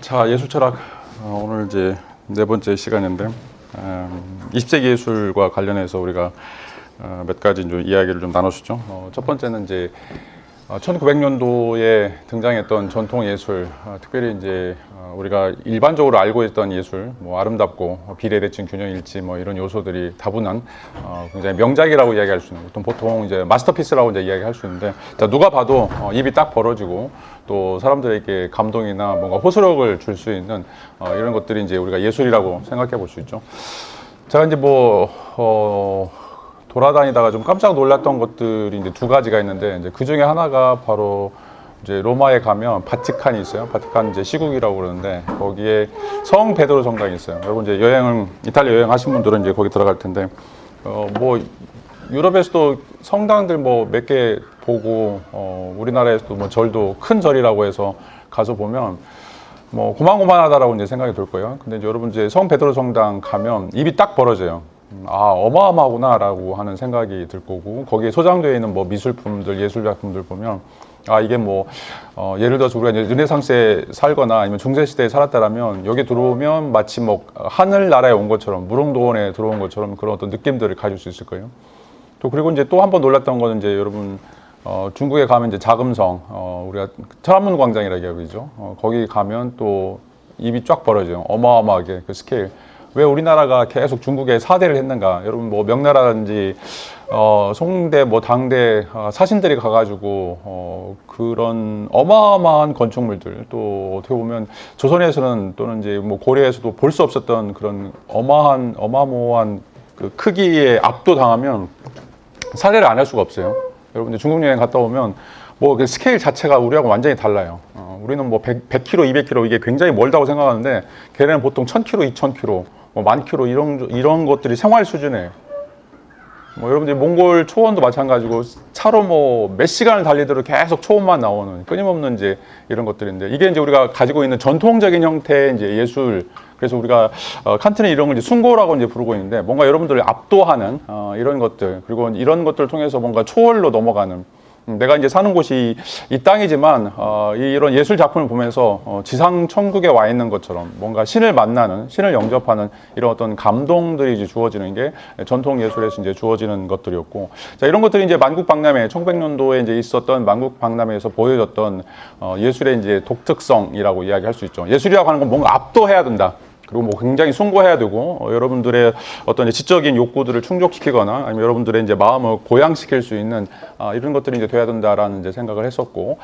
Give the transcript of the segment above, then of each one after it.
자, 예술철학 오늘 이제 네 번째 시간인데 20세기 예술과 관련해서 우리가 몇 가지 좀 이야기를 좀 나눠주죠. 첫 번째는 이제 1900년도에 등장했던 전통 예술, 특별히 이제 우리가 일반적으로 알고 있던 예술, 뭐 아름답고 비례대칭, 균형일치 뭐 이런 요소들이 다분한 굉장히 명작이라고 이야기할 수 있는, 보통 이제 마스터피스라고 이제 이야기할 수 있는데, 자, 누가 봐도 입이 딱 벌어지고 또 사람들에게 감동이나 뭔가 호소력을 줄 수 있는 이런 것들이 이제 우리가 예술이라고 생각해 볼 수 있죠. 제가 이제 돌아다니다가 좀 깜짝 놀랐던 것들이 이제 두 가지가 있는데, 이제 그 중에 하나가 바로 이제 로마에 가면 바티칸이 있어요. 바티칸 이제 시국이라고 그러는데, 거기에 성 베드로 성당이 있어요. 여러분 이제 이탈리아 여행 하신 분들은 이제 거기 들어갈 텐데, 유럽에서도 성당들 몇 개 보고, 우리나라에서도 뭐 절도 큰 절이라고 해서 가서 보면 고만고만하다라고 이제 생각이 들 거예요. 근데 이제 여러분 이제 성 베드로 성당 가면 입이 딱 벌어져요. 어마어마하구나라고 하는 생각이 들 거고, 거기에 소장되어 있는 미술품들, 예술작품들 보면, 이게 예를 들어서 우리가 이제 르네상스에 살거나 아니면 중세시대에 살았다라면, 여기 들어오면 마치 하늘나라에 온 것처럼, 무릉도원에 들어온 것처럼 그런 어떤 느낌들을 가질 수 있을 거예요. 또 그리고 이제 또 한 번 놀랐던 거는 이제 여러분, 중국에 가면 이제 자금성, 우리가 천안문 광장이라고 얘기하죠. 거기 가면 또 입이 쫙 벌어져요. 어마어마하게 그 스케일. 왜 우리나라가 계속 중국에 사대를 했는가? 여러분 명나라든지 송대 당대 사신들이 가가지고 그런 어마어마한 건축물들, 또 어떻게 보면 조선에서는 또는 이제 고려에서도 볼 수 없었던 그런 어마어마한 그 크기에 압도당하면 사대를 안 할 수가 없어요. 여러분들 중국 여행 갔다 오면 그 스케일 자체가 우리하고 완전히 달라요. 우리는 100km, 200km 이게 굉장히 멀다고 생각하는데, 걔네는 보통 1000km, 2000km, 10,000km 이런 것들이 생활 수준이에요. 여러분들이 몽골 초원도 마찬가지고 차로 몇 시간을 달리더라도 계속 초원만 나오는 끊임없는 이제 이런 것들인데, 이게 이제 우리가 가지고 있는 전통적인 형태의 이제 예술. 그래서 우리가 칸트는 이런 걸 이제 숭고라고 이제 부르고 있는데, 뭔가 여러분들을 압도하는 이런 것들, 그리고 이런 것들을 통해서 뭔가 초월로 넘어가는, 내가 이제 사는 곳이 이 땅이지만 이런 예술 작품을 보면서 지상 천국에 와 있는 것처럼 뭔가 신을 만나는, 신을 영접하는 이런 어떤 감동들이 이제 주어지는 게 전통 예술에서 이제 주어지는 것들이었고, 자, 이런 것들이 이제 만국박람회 1900년도에 이제 있었던 만국박람회에서 보여줬던 예술의 이제 독특성이라고 이야기할 수 있죠. 예술이라고 하는 건 뭔가 압도해야 된다. 그리고 굉장히 숭고해야 되고, 여러분들의 어떤 지적인 욕구들을 충족시키거나, 아니면 여러분들의 이제 마음을 고양시킬 수 있는 이런 것들이 이제 돼야 된다라는 이제 생각을 했었고,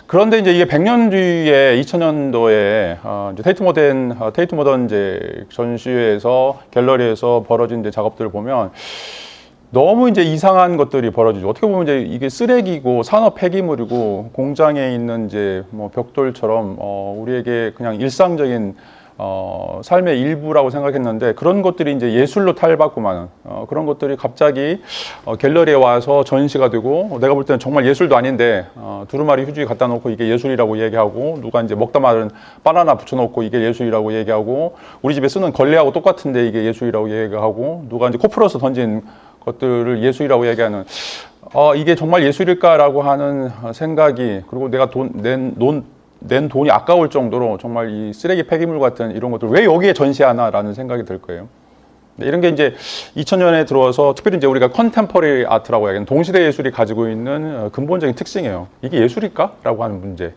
그런데 이제 이게 100년 뒤에 2000년도에 이제 테이트 모던 이제 전시회에서 갤러리에서 벌어진 이제 작업들을 보면 너무 이제 이상한 것들이 벌어지죠. 어떻게 보면 이제 이게 쓰레기고 산업 폐기물이고 공장에 있는 이제 벽돌처럼 우리에게 그냥 일상적인 삶의 일부라고 생각했는데, 그런 것들이 이제 예술로 탈바꿈 하는 그런 것들이 갑자기 갤러리에 와서 전시가 되고, 내가 볼 때는 정말 예술도 아닌데 두루마리 휴지 갖다 놓고 이게 예술이라고 얘기하고, 누가 이제 먹다 마른 바나나 붙여놓고 이게 예술이라고 얘기하고, 우리 집에 쓰는 걸레하고 똑같은데 이게 예술이라고 얘기하고, 누가 이제 코 풀어서 던진 것들을 예술이라고 얘기하는, 이게 정말 예술일까라고 하는 생각이, 그리고 내가 낸 돈이 아까울 정도로 정말 이 쓰레기 폐기물 같은 이런 것들 왜 여기에 전시하나라는 생각이 들 거예요. 이런 게 이제 2000년에 들어와서, 특별히 이제 우리가 컨템퍼리 아트라고 하는 동시대 예술이 가지고 있는 근본적인 특징이에요. 이게 예술일까라고 하는 문제.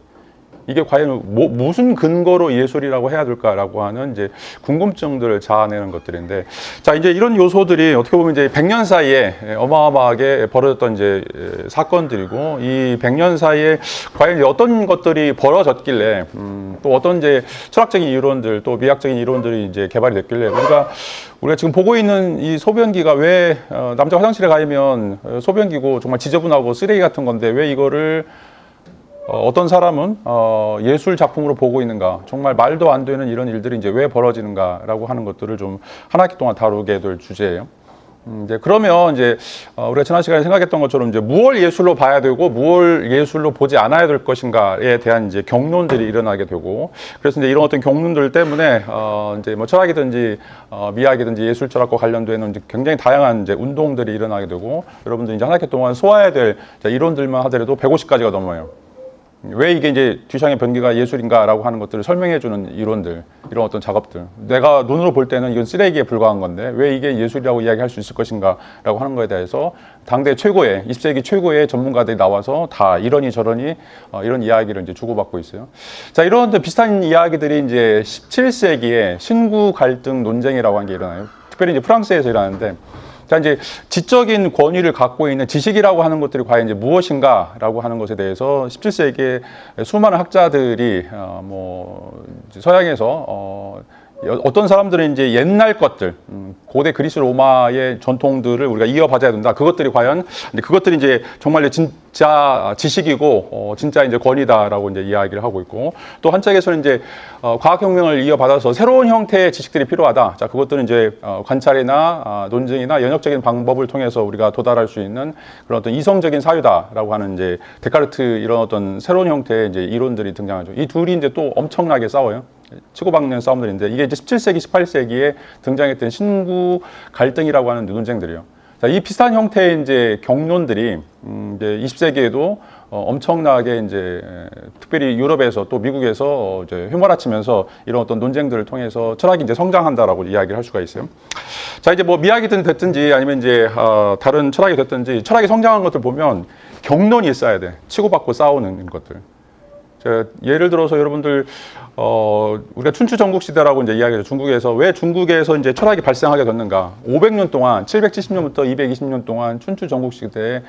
이게 과연 무슨 근거로 예술이라고 해야 될까라고 하는 이제 궁금증들을 자아내는 것들인데, 자, 이제 이런 요소들이 어떻게 보면 이제 100년 사이에 어마어마하게 벌어졌던 이제 사건들이고, 이 100년 사이에 과연 어떤 것들이 벌어졌길래, 또 어떤 이제 철학적인 이론들, 또 미학적인 이론들이 이제 개발이 됐길래, 우리가 지금 보고 있는 이 소변기가 왜 남자 화장실에 가면 소변기고 정말 지저분하고 쓰레기 같은 건데, 왜 이거를 어떤 사람은 예술 작품으로 보고 있는가, 정말 말도 안 되는 이런 일들이 이제 왜 벌어지는가라고 하는 것들을 좀 한 학기 동안 다루게 될 주제예요. 이제 그러면 이제 우리가 지난 시간에 생각했던 것처럼 이제 무엇을 예술로 봐야 되고 무엇을 예술로 보지 않아야 될 것인가에 대한 이제 경론들이 일어나게 되고, 그래서 이제 이런 어떤 경론들 때문에 이제 철학이든지 미학이든지 예술 철학과 관련되는 이제 굉장히 다양한 이제 운동들이 일어나게 되고, 여러분들 이제 한 학기 동안 소화해야 될 이론들만 하더라도 150가지가 넘어요. 왜 이게 이제 듀샹의 변기가 예술인가라고 하는 것들을 설명해주는 이론들, 이런 어떤 작업들. 내가 눈으로 볼 때는 이건 쓰레기에 불과한 건데 왜 이게 예술이라고 이야기할 수 있을 것인가라고 하는 거에 대해서 당대 최고의 20세기 최고의 전문가들이 나와서 다 이러니 저러니 이런 이야기를 이제 주고받고 있어요. 자, 이런 비슷한 이야기들이 이제 17세기에 신구 갈등 논쟁이라고 하는 게 일어나요. 특별히 이제 프랑스에서 일어나는데. 자, 이제 지적인 권위를 갖고 있는 지식이라고 하는 것들이 과연 이제 무엇인가라고 하는 것에 대해서 17세기에 수많은 학자들이 서양에서 어떤 사람들은 이제 옛날 것들, 고대 그리스 로마의 전통들을 우리가 이어받아야 된다. 그것들이 과연 그것들이 이제 정말 진짜 지식이고 진짜 이제 권위다라고 이제 이야기를 하고 있고, 또 한쪽에서는 이제 과학혁명을 이어받아서 새로운 형태의 지식들이 필요하다. 자, 그것들은 이제 관찰이나 논증이나 연역적인 방법을 통해서 우리가 도달할 수 있는 그런 어떤 이성적인 사유다라고 하는 이제 데카르트 이런 어떤 새로운 형태의 이제 이론들이 등장하죠. 이 둘이 이제 또 엄청나게 싸워요. 치고받는 싸움들인데 이게 이제 17세기, 18세기에 등장했던 신구 갈등이라고 하는 논쟁들이에요. 자, 이 비슷한 형태의 이제 경론들이 이제 20세기에도 엄청나게 이제 특별히 유럽에서 또 미국에서 이제 휘몰아치면서 이런 어떤 논쟁들을 통해서 철학이 이제 성장한다라고 이야기를 할 수가 있어요. 자, 이제 뭐 미학이든 됐든지 아니면 이제 다른 철학이 됐든지 철학이 성장한 것들 보면 경론이 있어야 돼. 치고받고 싸우는 것들. 자, 예를 들어서 여러분들 우리가 춘추 전국 시대라고 이제 이야기해요. 중국에서 왜 중국에서 이제 철학이 발생하게 됐는가? 500년 동안 770년부터 220년 동안 춘추 전국 시대에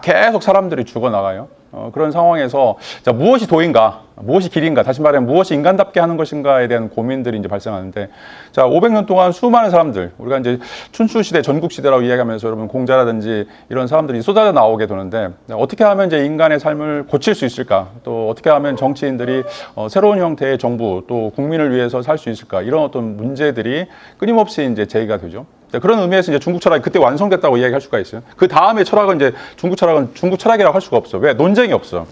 계속 사람들이 죽어 나가요. 그런 상황에서 자, 무엇이 도인가? 무엇이 길인가? 다시 말하면 무엇이 인간답게 하는 것인가에 대한 고민들이 이제 발생하는데, 자, 500년 동안 수많은 사람들, 우리가 이제 춘추 시대, 전국 시대라고 이야기하면서 여러분 공자라든지 이런 사람들이 쏟아져 나오게 되는데, 어떻게 하면 이제 인간의 삶을 고칠 수 있을까? 또 어떻게 하면 정치인들이 새로운 형태의 정부, 또 국민을 위해서 살 수 있을까? 이런 어떤 문제들이 끊임없이 이제 제기가 되죠. 그런 의미에서 이제 중국 철학이 그때 완성됐다고 이야기할 수가 있어요. 그 다음에 철학은 이제 중국 철학이라고 할 수가 없어. 왜? 논쟁이 없어.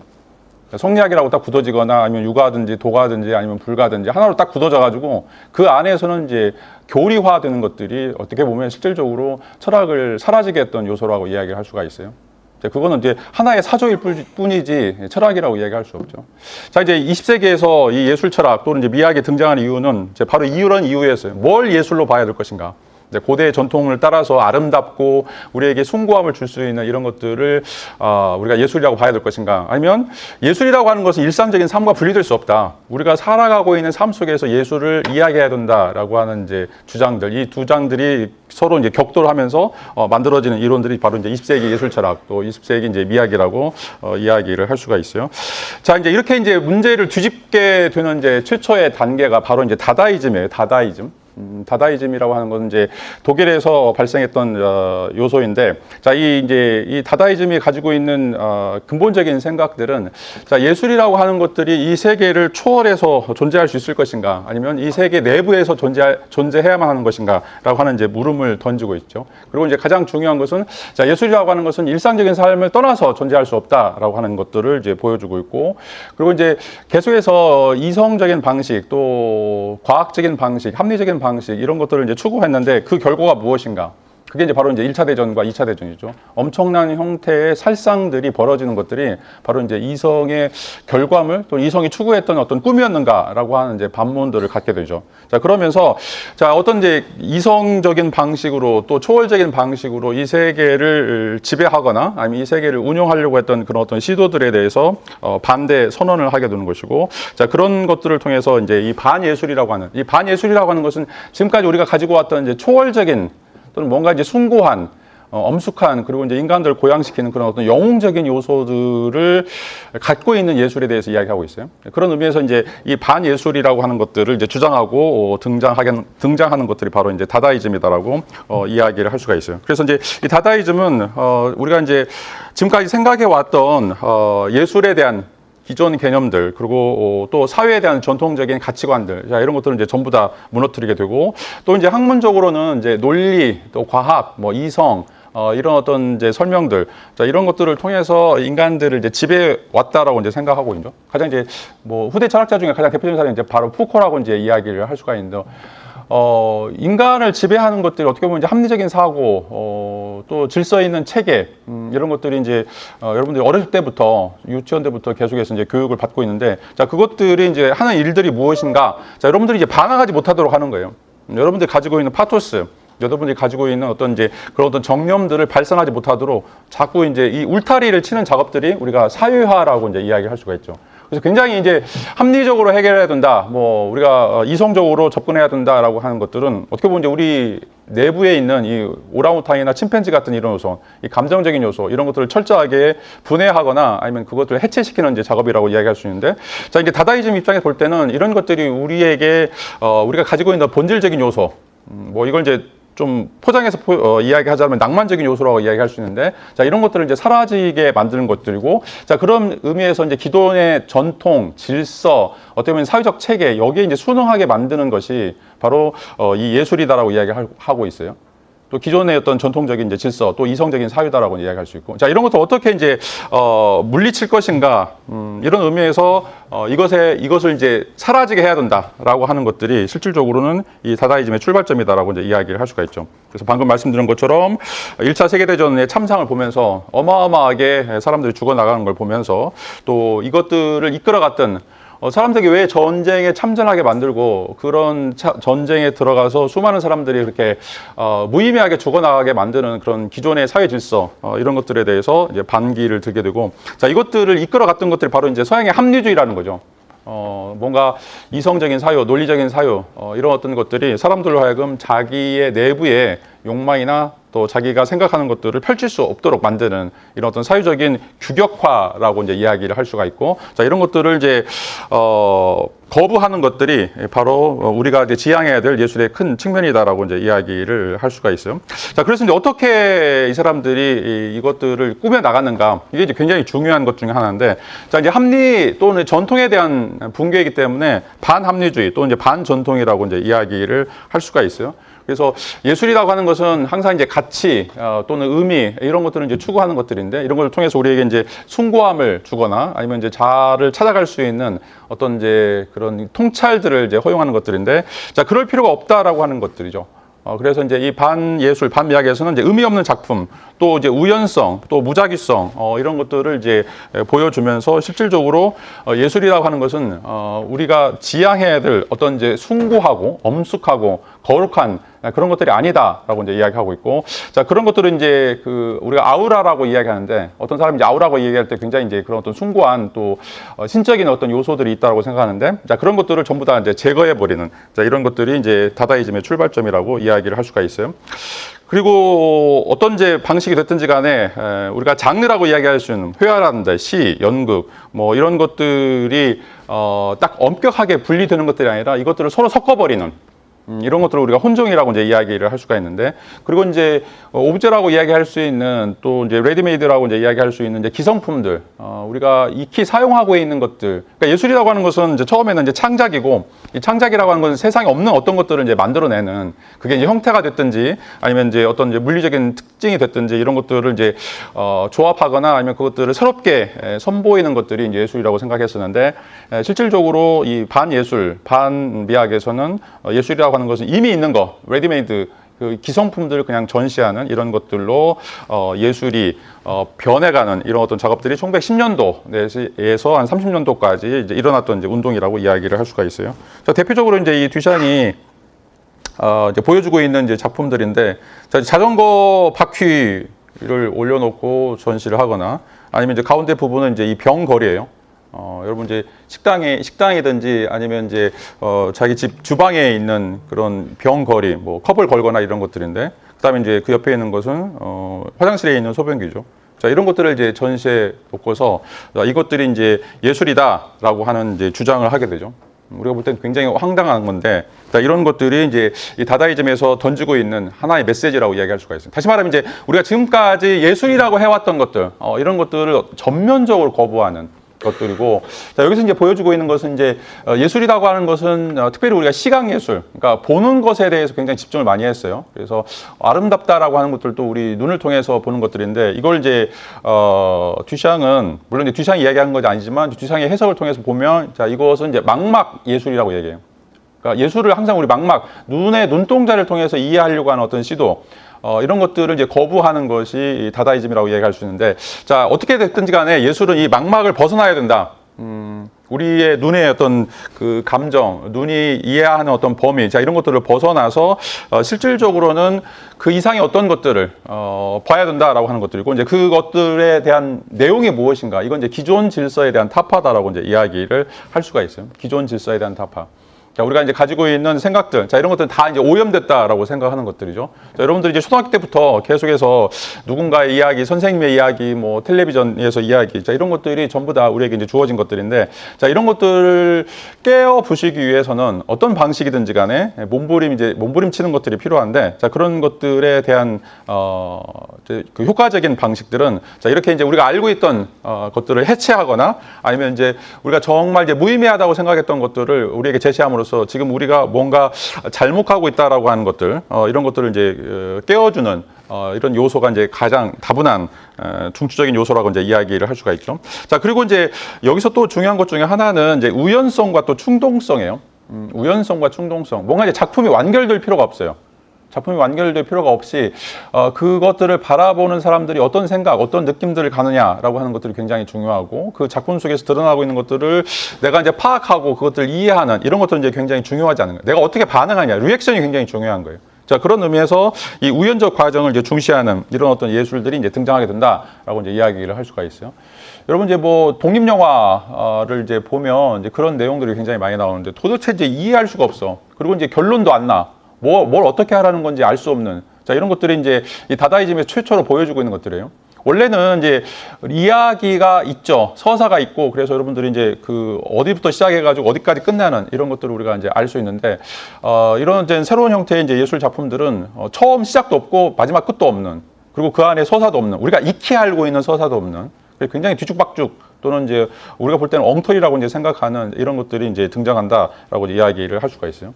성리학이라고 딱 굳어지거나 아니면 유가든지 도가든지 아니면 불가든지 하나로 딱 굳어져가지고 그 안에서는 이제 교리화되는 것들이 어떻게 보면 실질적으로 철학을 사라지게 했던 요소라고 이야기를 할 수가 있어요. 그거는 이제 하나의 사조일 뿐이지 철학이라고 이야기할 수 없죠. 자, 이제 20세기에서 이 예술 철학 또는 이제 미학이 등장하는 이유는 이제 바로 이런 이유였어요. 뭘 예술로 봐야 될 것인가? 고대의 전통을 따라서 아름답고 우리에게 숭고함을 줄 수 있는 이런 것들을 우리가 예술이라고 봐야 될 것인가? 아니면 예술이라고 하는 것은 일상적인 삶과 분리될 수 없다. 우리가 살아가고 있는 삶 속에서 예술을 이야기해야 된다라고 하는 이제 주장들, 이 두 장들이 서로 이제 격돌을 하면서 만들어지는 이론들이 바로 이제 20세기 예술 철학, 또 20세기 이제 미학이라고 이야기를 할 수가 있어요. 자, 이제 이렇게 이제 문제를 뒤집게 되는 이제 최초의 단계가 바로 이제 다다이즘이에요. 다다이즘. 다다이즘이라고 하는 것은 이제 독일에서 발생했던 요소인데, 자, 이 다다이즘이 가지고 있는 근본적인 생각들은, 자, 예술이라고 하는 것들이 이 세계를 초월해서 존재할 수 있을 것인가, 아니면 이 세계 내부에서 존재해야만 하는 것인가라고 하는 이제 물음을 던지고 있죠. 그리고 이제 가장 중요한 것은, 자, 예술이라고 하는 것은 일상적인 삶을 떠나서 존재할 수 없다라고 하는 것들을 이제 보여주고 있고, 그리고 이제 계속해서 이성적인 방식, 또 과학적인 방식, 합리적인 방식 이런 것들을 이제 추구했는데 그 결과가 무엇인가? 그게 이제 바로 이제 1차 대전과 2차 대전이죠. 엄청난 형태의 살상들이 벌어지는 것들이 바로 이제 이성의 결과물 또는 이성이 추구했던 어떤 꿈이었는가라고 하는 이제 반문들을 갖게 되죠. 자, 그러면서 자, 어떤 이제 이성적인 방식으로 또 초월적인 방식으로 이 세계를 지배하거나 아니면 이 세계를 운영하려고 했던 그런 어떤 시도들에 대해서 반대 선언을 하게 되는 것이고, 자, 그런 것들을 통해서 이제 이 반예술이라고 하는 것은 지금까지 우리가 가지고 왔던 이제 초월적인 또는 뭔가 이제 숭고한, 엄숙한, 그리고 이제 인간들을 고양시키는 그런 어떤 영웅적인 요소들을 갖고 있는 예술에 대해서 이야기하고 있어요. 그런 의미에서 이제 이 반예술이라고 하는 것들을 이제 주장하고 등장하는 것들이 바로 이제 다다이즘이다라고 이야기를 할 수가 있어요. 그래서 이제 이 다다이즘은 우리가 이제 지금까지 생각해 왔던 예술에 대한 기존 개념들, 그리고 또 사회에 대한 전통적인 가치관들, 자, 이런 것들은 이제 전부 다 무너뜨리게 되고, 또 이제 학문적으로는 이제 논리, 또 과학, 뭐 이성, 이런 어떤 이제 설명들, 자, 이런 것들을 통해서 인간들을 이제 지배해 왔다라고 이제 생각하고 있죠. 가장 이제 뭐 후대 철학자 중에 가장 대표적인 사람이 이제 바로 푸코라고 이제 이야기를 할 수가 있는데, 인간을 지배하는 것들이 어떻게 보면 이제 합리적인 사고, 또 질서 있는 체계, 이런 것들이 이제, 여러분들이 어렸을 때부터, 유치원 때부터 계속해서 이제 교육을 받고 있는데, 자, 그것들이 이제 하는 일들이 무엇인가? 자, 여러분들이 이제 반항하지 못하도록 하는 거예요. 여러분들이 가지고 있는 파토스, 여러분들이 가지고 있는 어떤 이제 그런 어떤 정념들을 발산하지 못하도록 자꾸 이제 이 울타리를 치는 작업들이 우리가 사유화라고 이제 이야기할 수가 있죠. 그래서 굉장히 이제 합리적으로 해결해야 된다, 뭐 우리가 이성적으로 접근해야 된다라고 하는 것들은 어떻게 보면 이제 우리 내부에 있는 이 오랑우탄이나 침팬지 같은 이런 요소, 이 감정적인 요소 이런 것들을 철저하게 분해하거나 아니면 그것들을 해체시키는 이제 작업이라고 이야기할 수 있는데, 자 이제 다다이즘 입장에서 볼 때는 이런 것들이 우리에게 우리가 가지고 있는 본질적인 요소, 뭐 이걸 이제 좀 포장해서 이야기하자면 낭만적인 요소라고 이야기할 수 있는데, 자 이런 것들을 이제 사라지게 만드는 것들이고, 자 그런 의미에서 이제 기존의 전통, 질서, 어떻게 보면 사회적 체계 여기에 이제 순응하게 만드는 것이 바로 이 예술이다라고 이야기하고 있어요. 또 기존의 어떤 전통적인 이제 질서, 또 이성적인 사유다라고 이야기할 수 있고, 자 이런 것도 어떻게 이제 물리칠 것인가, 이런 의미에서 이것을 이제 사라지게 해야 된다라고 하는 것들이 실질적으로는 이 다다이즘의 출발점이다라고 이제 이야기를 할 수가 있죠. 그래서 방금 말씀드린 것처럼 1차 세계대전의 참상을 보면서 어마어마하게 사람들이 죽어나가는 걸 보면서 또 이것들을 이끌어갔던 사람들이 왜 전쟁에 참전하게 만들고 그런 전쟁에 들어가서 수많은 사람들이 그렇게 무의미하게 죽어나가게 만드는 그런 기존의 사회 질서, 이런 것들에 대해서 이제 반기를 들게 되고, 자 이것들을 이끌어갔던 것들이 바로 이제 서양의 합리주의라는 거죠. 뭔가 이성적인 사유, 논리적인 사유, 이런 어떤 것들이 사람들로 하여금 자기의 내부의 욕망이나 또 자기가 생각하는 것들을 펼칠 수 없도록 만드는 이런 어떤 사유적인 규격화라고 이제 이야기를 할 수가 있고, 자 이런 것들을 이제 거부하는 것들이 바로 우리가 이제 지향해야 될 예술의 큰 측면이다라고 이제 이야기를 할 수가 있어요. 자 그래서 이제 어떻게 이 사람들이 이것들을 꾸며 나가는가, 이게 이제 굉장히 중요한 것 중에 하나인데, 자 이제 합리 또는 전통에 대한 붕괴이기 때문에 반합리주의 또 이제 반전통이라고 이제 이야기를 할 수가 있어요. 그래서 예술이라고 하는 것은 항상 이제 가치 또는 의미 이런 것들을 이제 추구하는 것들인데, 이런 걸 통해서 우리에게 이제 숭고함을 주거나 아니면 이제 자아를 찾아갈 수 있는 어떤 이제 그런 통찰들을 이제 허용하는 것들인데, 자 그럴 필요가 없다라고 하는 것들이죠. 그래서 이제 이 반예술, 반미학에서는 이제 의미 없는 작품, 또 이제 우연성, 또 무작위성, 이런 것들을 이제 보여주면서 실질적으로 예술이라고 하는 것은 우리가 지향해야 될 어떤 이제 숭고하고 엄숙하고 거룩한 그런 것들이 아니다라고 이제 이야기하고 있고, 자 그런 것들은 이제 우리가 아우라라고 이야기하는데, 어떤 사람이 이제 아우라고 이야기할 때 굉장히 이제 그런 어떤 숭고한 또 신적인 어떤 요소들이 있다라고 생각하는데, 자 그런 것들을 전부 다 이제 제거해 버리는, 자 이런 것들이 이제 다다이즘의 출발점이라고 이야기를 할 수가 있어요. 그리고 어떤 이제 방식이 됐든지 간에 우리가 장르라고 이야기할 수 있는 회화라든지 시, 연극 뭐 이런 것들이 딱 엄격하게 분리되는 것들이 아니라 이것들을 서로 섞어버리는, 이런 것들을 우리가 혼종이라고 이제 이야기를 할 수가 있는데, 그리고 이제 오브제라고 이야기할 수 있는, 또 이제 레디메이드라고 이제 이야기할 수 있는 이제 기성품들, 우리가 익히 사용하고 있는 것들. 그러니까 예술이라고 하는 것은 이제 처음에는 이제 창작이고, 이 창작이라고 하는 것은 세상에 없는 어떤 것들을 이제 만들어내는, 그게 이제 형태가 됐든지 아니면 이제 어떤 이제 물리적인 특징이 됐든지 이런 것들을 이제 조합하거나 아니면 그것들을 새롭게 선보이는 것들이 이제 예술이라고 생각했었는데, 실질적으로 이 반예술, 반미학에서는 예술이라고 하는 것은 이미 있는 거, 레디메이드, 그 기성품들을 그냥 전시하는 이런 것들로 예술이 변해가는 이런 어떤 작업들이 1910년도에서 한 30년도까지 이제 일어났던 이제 운동이라고 이야기를 할 수가 있어요. 자, 대표적으로 이제 이 듀샹이 이제 보여주고 있는 이제 작품들인데, 자, 자전거 바퀴를 올려놓고 전시를 하거나 아니면 이제 가운데 부분은 이제 이 병거리예요. 여러분 이제 식당이든지 아니면 이제 자기 집 주방에 있는 그런 병거리, 뭐 컵을 걸거나 이런 것들인데, 그다음에 이제 그 옆에 있는 것은 화장실에 있는 소변기죠. 자, 이런 것들을 이제 전시해 놓고서 이것들이 이제 예술이다라고 하는 이제 주장을 하게 되죠. 우리가 볼 땐 굉장히 황당한 건데, 자, 이런 것들이 이제 이 다다이즘에서 던지고 있는 하나의 메시지라고 이야기할 수가 있습니다. 다시 말하면 이제 우리가 지금까지 예술이라고 해왔던 것들, 이런 것들을 전면적으로 거부하는 것들이고, 자, 여기서 이제 보여주고 있는 것은 이제 예술이라고 하는 것은 특별히 우리가 시각예술, 그러니까 보는 것에 대해서 굉장히 집중을 많이 했어요. 그래서 아름답다라고 하는 것들도 우리 눈을 통해서 보는 것들인데, 이걸 이제 듀샹은 물론 이제 듀샹이 이야기하는 것이 아니지만 듀샹의 해석을 통해서 보면, 자, 이것은 이제 망막 예술이라고 얘기해요. 그러니까 예술을 항상 우리 막막, 눈의 눈동자를 통해서 이해하려고 하는 어떤 시도, 이런 것들을 이제 거부하는 것이 이 다다이즘이라고 얘기할 수 있는데, 자, 어떻게 됐든지 간에 예술은 이 막막을 벗어나야 된다. 우리의 눈의 어떤 그 감정, 눈이 이해하는 어떤 범위, 자, 이런 것들을 벗어나서, 실질적으로는 그 이상의 어떤 것들을, 봐야 된다라고 하는 것들이고, 이제 그것들에 대한 내용이 무엇인가. 이건 이제 기존 질서에 대한 타파다라고 이제 이야기를 할 수가 있어요. 기존 질서에 대한 타파. 자, 우리가 이제 가지고 있는 생각들, 자, 이런 것들은 다 이제 오염됐다라고 생각하는 것들이죠. 자, 여러분들이 이제 초등학교 때부터 계속해서 누군가의 이야기, 선생님의 이야기, 뭐 텔레비전에서 이야기, 자, 이런 것들이 전부 다 우리에게 이제 주어진 것들인데, 자, 이런 것들을 깨어 부시기 위해서는 어떤 방식이든지 간에 몸부림치는 것들이 필요한데, 자, 그런 것들에 대한 그 효과적인 방식들은, 자, 이렇게 이제 우리가 알고 있던 것들을 해체하거나, 아니면 이제 우리가 정말 이제 무의미하다고 생각했던 것들을 우리에게 제시함으로써 지금 우리가 뭔가 잘못하고 있다라고 하는 것들, 이런 것들을 이제 깨워주는 이런 요소가 이제 가장 다분한 중추적인 요소라고 이제 이야기를 할 수가 있죠. 자, 그리고 이제 여기서 또 중요한 것 중에 하나는 이제 우연성과 또 충동성이에요. 우연성과 충동성. 뭔가 이제 작품이 완결될 필요가 없어요. 작품이 완결될 필요가 없이 그것들을 바라보는 사람들이 어떤 생각, 어떤 느낌들을 가느냐라고 하는 것들이 굉장히 중요하고, 그 작품 속에서 드러나고 있는 것들을 내가 이제 파악하고 그것들을 이해하는 이런 것들은 이제 굉장히 중요하지 않은 거예요. 내가 어떻게 반응하냐, 리액션이 굉장히 중요한 거예요. 자, 그런 의미에서 이 우연적 과정을 이제 중시하는 이런 어떤 예술들이 이제 등장하게 된다라고 이제 이야기를 할 수가 있어요. 여러분 이제 뭐 독립 영화를 이제 보면 이제 그런 내용들이 굉장히 많이 나오는데 도대체 이제 이해할 수가 없어. 그리고 이제 결론도 안 나. 뭘 어떻게 하라는 건지 알 수 없는, 자, 이런 것들이 이제 이 다다이즘의 최초로 보여주고 있는 것들이에요. 원래는 이제 이야기가 있죠. 서사가 있고, 그래서 여러분들이 이제 그 어디부터 시작해가지고 어디까지 끝나는 이런 것들을 우리가 이제 알 수 있는데, 이런 이제 새로운 형태의 이제 예술 작품들은 처음 시작도 없고 마지막 끝도 없는, 그리고 그 안에 서사도 없는, 우리가 익히 알고 있는 서사도 없는, 굉장히 뒤죽박죽 또는 이제 우리가 볼 때는 엉터리라고 이제 생각하는 이런 것들이 이제 등장한다라고 이제 이야기를 할 수가 있어요.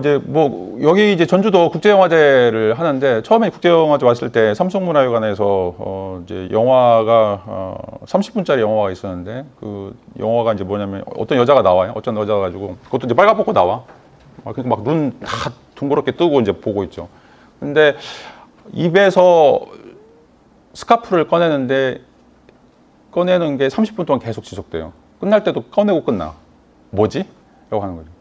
이제 뭐 여기 이제 전주도 국제영화제를 하는데, 처음에 국제영화제 왔을 때 삼성문화회관에서 이제 영화가 30분짜리 영화가 있었는데, 그 영화가 이제 뭐냐면 어떤 여자가 나와요. 어떤 여자가 가지고 그것도 이제 빨갛고 나와. 그러니까 막 눈 다 둥그렇게 뜨고 이제 보고 있죠. 근데 입에서 스카프를 꺼내는 게 30분 동안 계속 지속돼요. 끝날 때도 꺼내고 끝나. 뭐지? 라고 하는 거죠.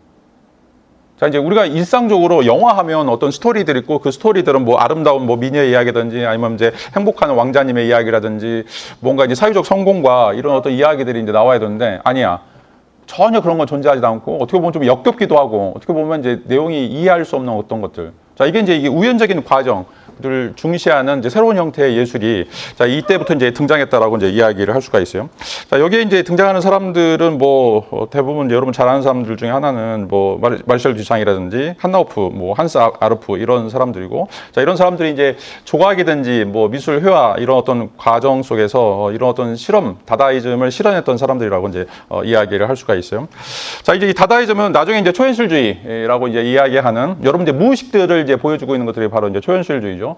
자, 이제 우리가 일상적으로 영화 하면 어떤 스토리들 있고, 그 스토리들은 뭐 아름다운 뭐 미녀의 이야기라든지, 아니면 이제 행복한 왕자님의 이야기라든지, 뭔가 이제 사회적 성공과 이런 어떤 이야기들이 이제 나와야 되는데, 아니야. 전혀 그런 건 존재하지 않고, 어떻게 보면 좀 역겹기도 하고, 어떻게 보면 이제 내용이 이해할 수 없는 어떤 것들. 자, 이게 우연적인 과정을 중시하는 이제 새로운 형태의 예술이, 자, 이때부터 이제 등장했다라고 이제 이야기를 할 수가 있어요. 자, 여기에 이제 등장하는 사람들은 뭐 대부분 여러분 잘 아는 사람들 중에 하나는 뭐 마르셜 듀샹이라든지 한나우프, 뭐 한스 아르프 이런 사람들이고, 자, 이런 사람들이 이제 조각이든지 뭐 미술 회화 이런 어떤 과정 속에서 이런 어떤 실험, 다다이즘을 실현했던 사람들이라고 이제 이야기를 할 수가 있어요. 자, 이제 이 다다이즘은 나중에 이제 초현실주의라고 이제 이야기하는, 여러분 이제 무의식들을 이제 보여주고 있는 것들이 바로 이제 초현실주의죠.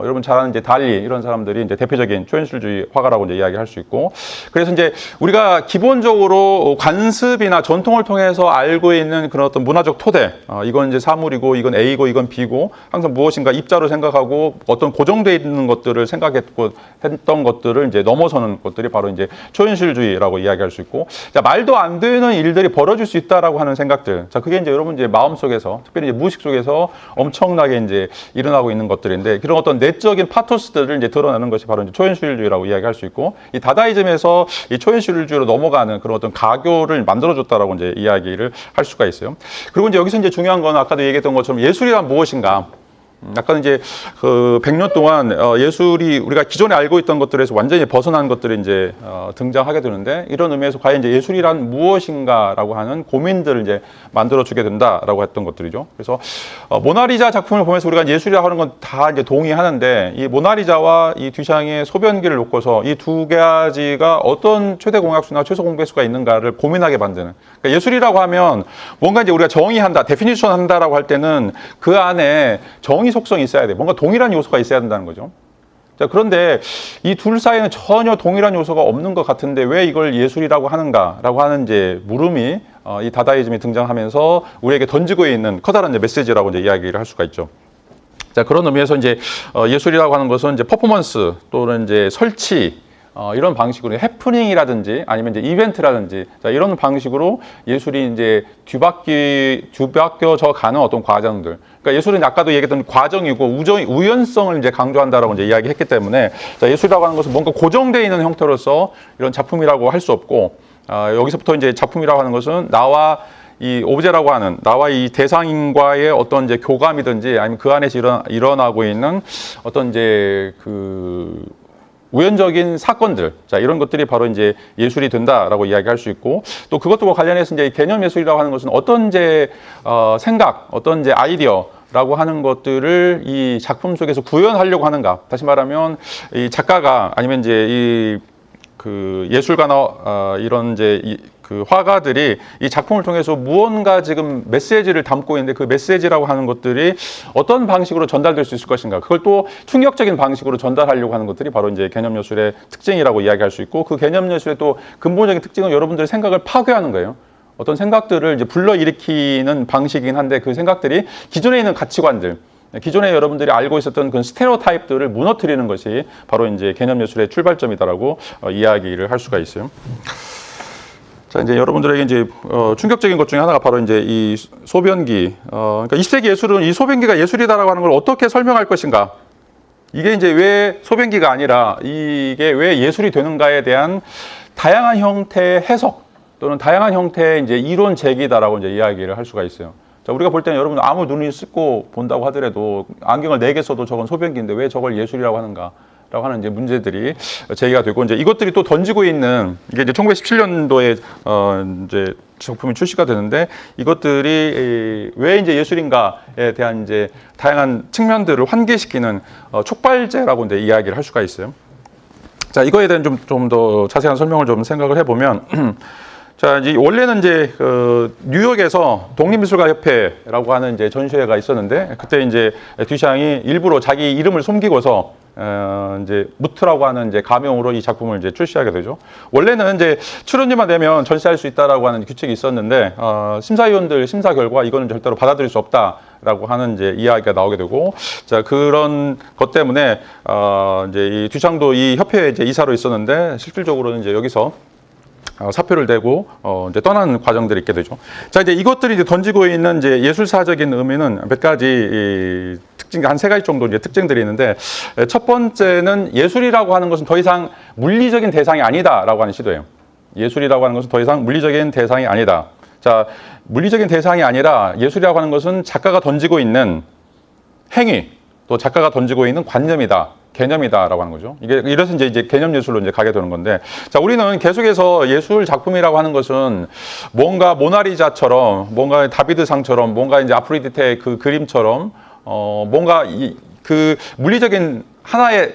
여러분 잘 아는 이제 달리 이런 사람들이 이제 대표적인 초현실주의 화가라고 이제 이야기할 수 있고, 그래서 이제 우리가 기본적으로 관습이나 전통을 통해서 알고 있는 그런 어떤 문화적 토대, 이건 이제 사물이고, 이건 A고, 이건 B고, 항상 무엇인가 입자로 생각하고 어떤 고정되어 있는 것들을 생각했고 했던 것들을 이제 넘어서는 것들이 바로 이제 초현실주의라고 이야기할 수 있고, 자, 말도 안 되는 일들이 벌어질 수 있다라고 하는 생각들, 자, 그게 이제 여러분 이제 마음 속에서, 특별히 이제 무의식 속에서 엄청나게 이제 일어나고 있는 것들인데, 그런 어떤 내적인 파토스들을 이제 드러내는 것이 바로 이제 초현실주의라고 이야기할 수 있고, 이 다다이즘에서 이 초현실주의로 넘어가는 그런 어떤 가교를 만들어줬다라고 이제 이야기를 할 수가 있어요. 그리고 이제 여기서 이제 중요한 건 아까도 얘기했던 것처럼 예술이란 무엇인가? 아까 이제 그 100년 동안 예술이 우리가 기존에 알고 있던 것들에서 완전히 벗어난 것들이 이제 등장하게 되는데, 이런 의미에서 과연 이제 예술이란 무엇인가라고 하는 고민들을 이제 만들어주게 된다라고 했던 것들이죠. 그래서 모나리자 작품을 보면서 우리가 예술이라고 하는 건 다 이제 동의하는데, 이 모나리자와 이 듀샹의 소변기를 놓고서 이 두 가지가 어떤 최대 공약수나 최소 공배수가 있는가를 고민하게 만드는. 그러니까 예술이라고 하면 뭔가 이제 우리가 정의한다, 데피니션 한다라고 할 때는 그 안에 정의 속성이 있어야 돼. 뭔가 동일한 요소가 있어야 된다는 거죠. 자, 그런데 이 둘 사이에는 전혀 동일한 요소가 없는 것 같은데 왜 이걸 예술이라고 하는가라고 하는 이제 물음이 이 다다이즘이 등장하면서 우리에게 던지고 있는 커다란 이제 메시지라고 이제 이야기를 할 수가 있죠. 자, 그런 의미에서 이제 예술이라고 하는 것은 이제 퍼포먼스 또는 이제 설치 이런 방식으로 해프닝이라든지 아니면 이제 이벤트라든지 자, 이런 방식으로 예술이 이제 뒤바뀌어져 가는 어떤 과정들. 그러니까 예술은 아까도 얘기했던 과정이고 우연성을 이제 강조한다라고 이제 이야기했기 때문에 자, 예술이라고 하는 것은 뭔가 고정되어 있는 형태로서 이런 작품이라고 할 수 없고 여기서부터 이제 작품이라고 하는 것은 나와 이 오브제라고 하는 나와 이 대상인과의 어떤 이제 교감이든지 아니면 그 안에서 일어나고 있는 어떤 이제 그 우연적인 사건들, 자, 이런 것들이 바로 이제 예술이 된다라고 이야기할 수 있고, 또 그것과 관련해서 이제 개념 예술이라고 하는 것은 어떤 이제 생각, 어떤 이제 아이디어라고 하는 것들을 이 작품 속에서 구현하려고 하는가. 다시 말하면 이 작가가 아니면 이제 이 그 예술가나 이런 이제 그 화가들이 이 작품을 통해서 무언가 지금 메시지를 담고 있는데 그 메시지라고 하는 것들이 어떤 방식으로 전달될 수 있을 것인가. 그걸 또 충격적인 방식으로 전달하려고 하는 것들이 바로 이제 개념 예술의 특징이라고 이야기할 수 있고, 그 개념 예술의 또 근본적인 특징은 여러분들의 생각을 파괴하는 거예요. 어떤 생각들을 이제 불러일으키는 방식이긴 한데 그 생각들이 기존에 있는 가치관들, 기존에 여러분들이 알고 있었던 그 스테레오타입들을 무너뜨리는 것이 바로 이제 개념 예술의 출발점이다라고 이야기를 할 수가 있어요. 자, 이제 여러분들에게 이제 충격적인 것 중에 하나가 바로 이제 이 소변기. 그러니까 20세기 예술은 이 소변기가 예술이다라고 하는 걸 어떻게 설명할 것인가? 이게 이제 왜 소변기가 아니라 이게 왜 예술이 되는가에 대한 다양한 형태의 해석 또는 다양한 형태의 이제 이론 제기다라고 이제 이야기를 할 수가 있어요. 자, 우리가 볼 때는 여러분 아무 눈이 씻고 본다고 하더라도 안경을 4개 써도 저건 소변기인데 왜 저걸 예술이라고 하는가? 라고 하는 이제 문제들이 제기가 되고, 이제 이것들이 또 던지고 있는 이게 이제 1917년도에 이제 작품이 출시가 되는데, 이것들이 왜 이제 예술인가에 대한 이제 다양한 측면들을 환기시키는 촉발제라고 이제 이야기를 할 수가 있어요. 자, 이거에 대한 좀 더 자세한 설명을 좀 생각을 해보면, 자, 이제 원래는 이제 뉴욕에서 독립미술가협회라고 하는 이제 전시회가 있었는데, 그때 이제 듀샹이 일부러 자기 이름을 숨기고서 이제 무트라고 하는 이제 가명으로 이 작품을 이제 출시하게 되죠. 원래는 이제 출연료만 내면 전시할 수 있다라고 하는 규칙이 있었는데, 심사위원들 심사 결과 이거는 절대로 받아들일 수 없다라고 하는 이제 이야기가 나오게 되고, 자, 그런 것 때문에 이제 이 듀샹도 이 협회에 이제 이사로 있었는데, 실질적으로는 이제 여기서 사표를 내고 이제 떠나는 과정들이 있게 되죠. 자, 이제 이것들이 이제 던지고 있는 이제 예술사적인 의미는 몇 가지 특징, 한 3가지 정도 이제 특징들이 있는데, 첫 번째는 예술이라고 하는 것은 더 이상 물리적인 대상이 아니다라고 하는 시도예요. 예술이라고 하는 것은 더 이상 물리적인 대상이 아니다. 자, 물리적인 대상이 아니라 예술이라고 하는 것은 작가가 던지고 있는 행위, 또 작가가 던지고 있는 관념이다. 개념이다라고 하는 거죠. 이래서 이제 개념 예술로 이제 가게 되는 건데, 자, 우리는 계속해서 예술 작품이라고 하는 것은 뭔가 모나리자처럼, 뭔가 다비드상처럼, 뭔가 이제 아프로디테의 그 그림처럼, 뭔가 그 물리적인 하나의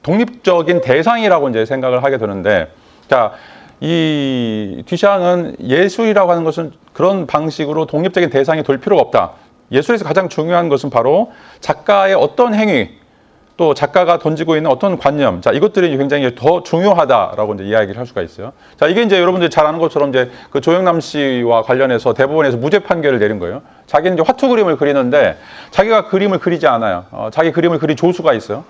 독립적인 대상이라고 이제 생각을 하게 되는데, 자, 이 듀샹은 예술이라고 하는 것은 그런 방식으로 독립적인 대상이 될 필요가 없다. 예술에서 가장 중요한 것은 바로 작가의 어떤 행위, 또 작가가 던지고 있는 어떤 관념, 자, 이것들이 굉장히 더 중요하다라고 이제 이야기를 할 수가 있어요. 자, 이게 이제 여러분들이 잘 아는 것처럼 이제 그 조영남 씨와 관련해서 대법원에서 무죄 판결을 내린 거예요. 자기는 이제 화투 그림을 그리는데 자기가 그림을 그리지 않아요. 자기 그림을 그린 조수가 있어요.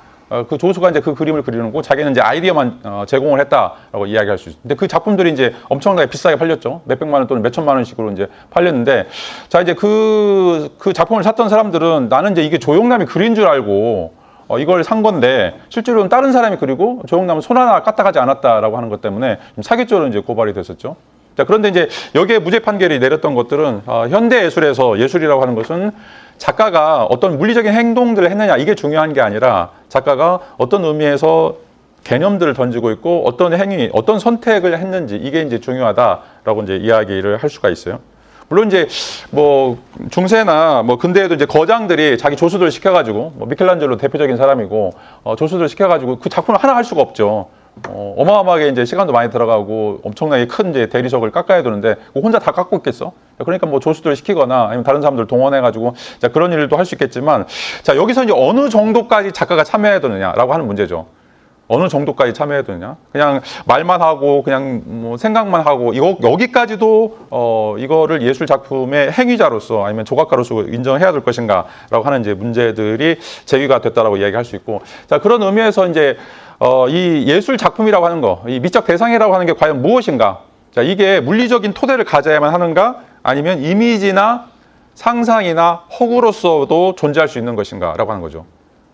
그 조수가 이제 그 그림을 그리는 거고, 자기는 이제 아이디어만 제공을 했다라고 이야기할 수 있어요. 근데 그 작품들이 이제 엄청나게 비싸게 팔렸죠. 몇백만 원 또는 몇천만 원씩으로 이제 팔렸는데, 자, 이제 그 작품을 샀던 사람들은 나는 이제 이게 조영남이 그린 줄 알고 이걸 산 건데 실제로는 다른 사람이 그리고 조영남은 손 하나 까딱하지 않았다라고 하는 것 때문에 사기죄로 이제 고발이 됐었죠. 자, 그런데 이제 여기에 무죄 판결이 내렸던 것들은 현대 예술에서 예술이라고 하는 것은 작가가 어떤 물리적인 행동들을 했느냐, 이게 중요한 게 아니라 작가가 어떤 의미에서 개념들을 던지고 있고 어떤 행위, 어떤 선택을 했는지, 이게 이제 중요하다라고 이제 이야기를 할 수가 있어요. 물론 이제 뭐 중세나 뭐 근대에도 이제 거장들이 자기 조수들 시켜가지고, 뭐 미켈란젤로 대표적인 사람이고, 조수들 시켜가지고 그 작품을 하나 할 수가 없죠. 어마어마하게 이제 시간도 많이 들어가고 엄청나게 큰 이제 대리석을 깎아야 되는데 혼자 다 깎고 있겠어? 그러니까 뭐 조수들 시키거나 아니면 다른 사람들 동원해가지고, 자, 그런 일도 할 수 있겠지만, 자, 여기서 이제 어느 정도까지 작가가 참여해야 되느냐라고 하는 문제죠. 어느 정도까지 참여해야 되느냐? 그냥 말만 하고 그냥 뭐 생각만 하고 여기까지도 이거를 예술 작품의 행위자로서 아니면 조각가로서 인정해야 될 것인가라고 하는 이제 문제들이 제기가 됐다라고 이야기할 수 있고, 자 그런 의미에서 이제 이 예술 작품이라고 하는 거, 이 미적 대상이라고 하는 게 과연 무엇인가? 자 이게 물리적인 토대를 가져야만 하는가? 아니면 이미지나 상상이나 허구로서도 존재할 수 있는 것인가라고 하는 거죠.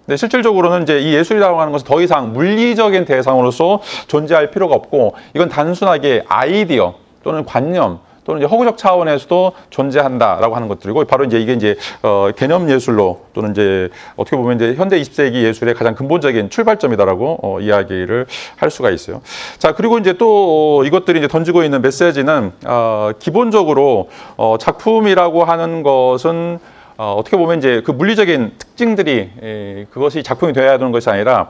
근데 실질적으로는 이제 이 예술이라고 하는 것은 더 이상 물리적인 대상으로서 존재할 필요가 없고, 이건 단순하게 아이디어 또는 관념 또는 이제 허구적 차원에서도 존재한다라고 하는 것들이고, 바로 이제 이게 이제 개념 예술로 또는 이제 어떻게 보면 이제 현대 20세기 예술의 가장 근본적인 출발점이다라고 이야기를 할 수가 있어요. 자 그리고 이제 또 이것들이 이제 던지고 있는 메시지는 기본적으로 작품이라고 하는 것은 어떻게 보면 이제 그 물리적인 특징들이 그것이 작품이 되어야 되는 것이 아니라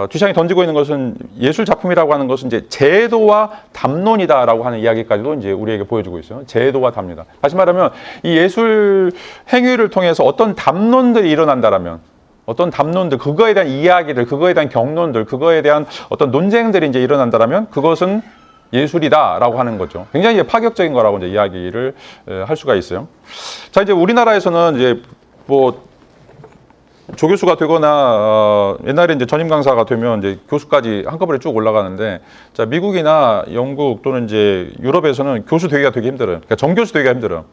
듀샹이 던지고 있는 것은 예술 작품이라고 하는 것은 이제 제도와 담론이다라고 하는 이야기까지도 이제 우리에게 보여주고 있어요. 제도와 담론이다. 다시 말하면 이 예술 행위를 통해서 어떤 담론들이 일어난다라면, 어떤 담론들, 그거에 대한 이야기들, 그거에 대한 경론들, 그거에 대한 어떤 논쟁들이 이제 일어난다라면 그것은 예술이다라고 하는 거죠. 굉장히 파격적인 거라고 이제 이야기를 할 수가 있어요. 자, 이제 우리나라에서는 이제 뭐 조교수가 되거나 옛날에 이제 전임 강사가 되면 이제 교수까지 한꺼번에 쭉 올라가는데, 자 미국이나 영국 또는 이제 유럽에서는 교수 되기가 되게 힘들어요. 그러니까 정교수 되기가 힘들어요.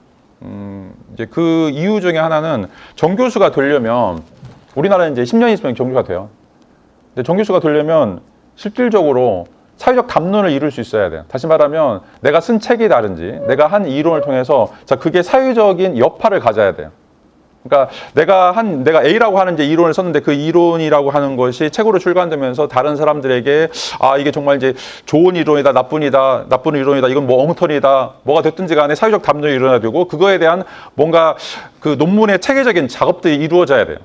이제 그 이유 중에 하나는 정교수가 되려면 우리나라는 이제 10년 있으면 정교수가 돼요. 근데 정교수가 되려면 실질적으로 사회적 담론을 이룰 수 있어야 돼요. 다시 말하면 내가 쓴 책이라든지 내가 한 이론을 통해서 자 그게 사회적인 여파를 가져야 돼요. 그러니까 내가 A라고 하는 이제 이론을 썼는데 그 이론이라고 하는 것이 책으로 출간되면서 다른 사람들에게 아 이게 정말 이제 좋은 이론이다, 나쁜 이론이다, 이건 뭐 엉터리다, 뭐가 됐든지 간에 사회적 담론이 일어나야 되고 그거에 대한 뭔가 그 논문의 체계적인 작업들이 이루어져야 돼요.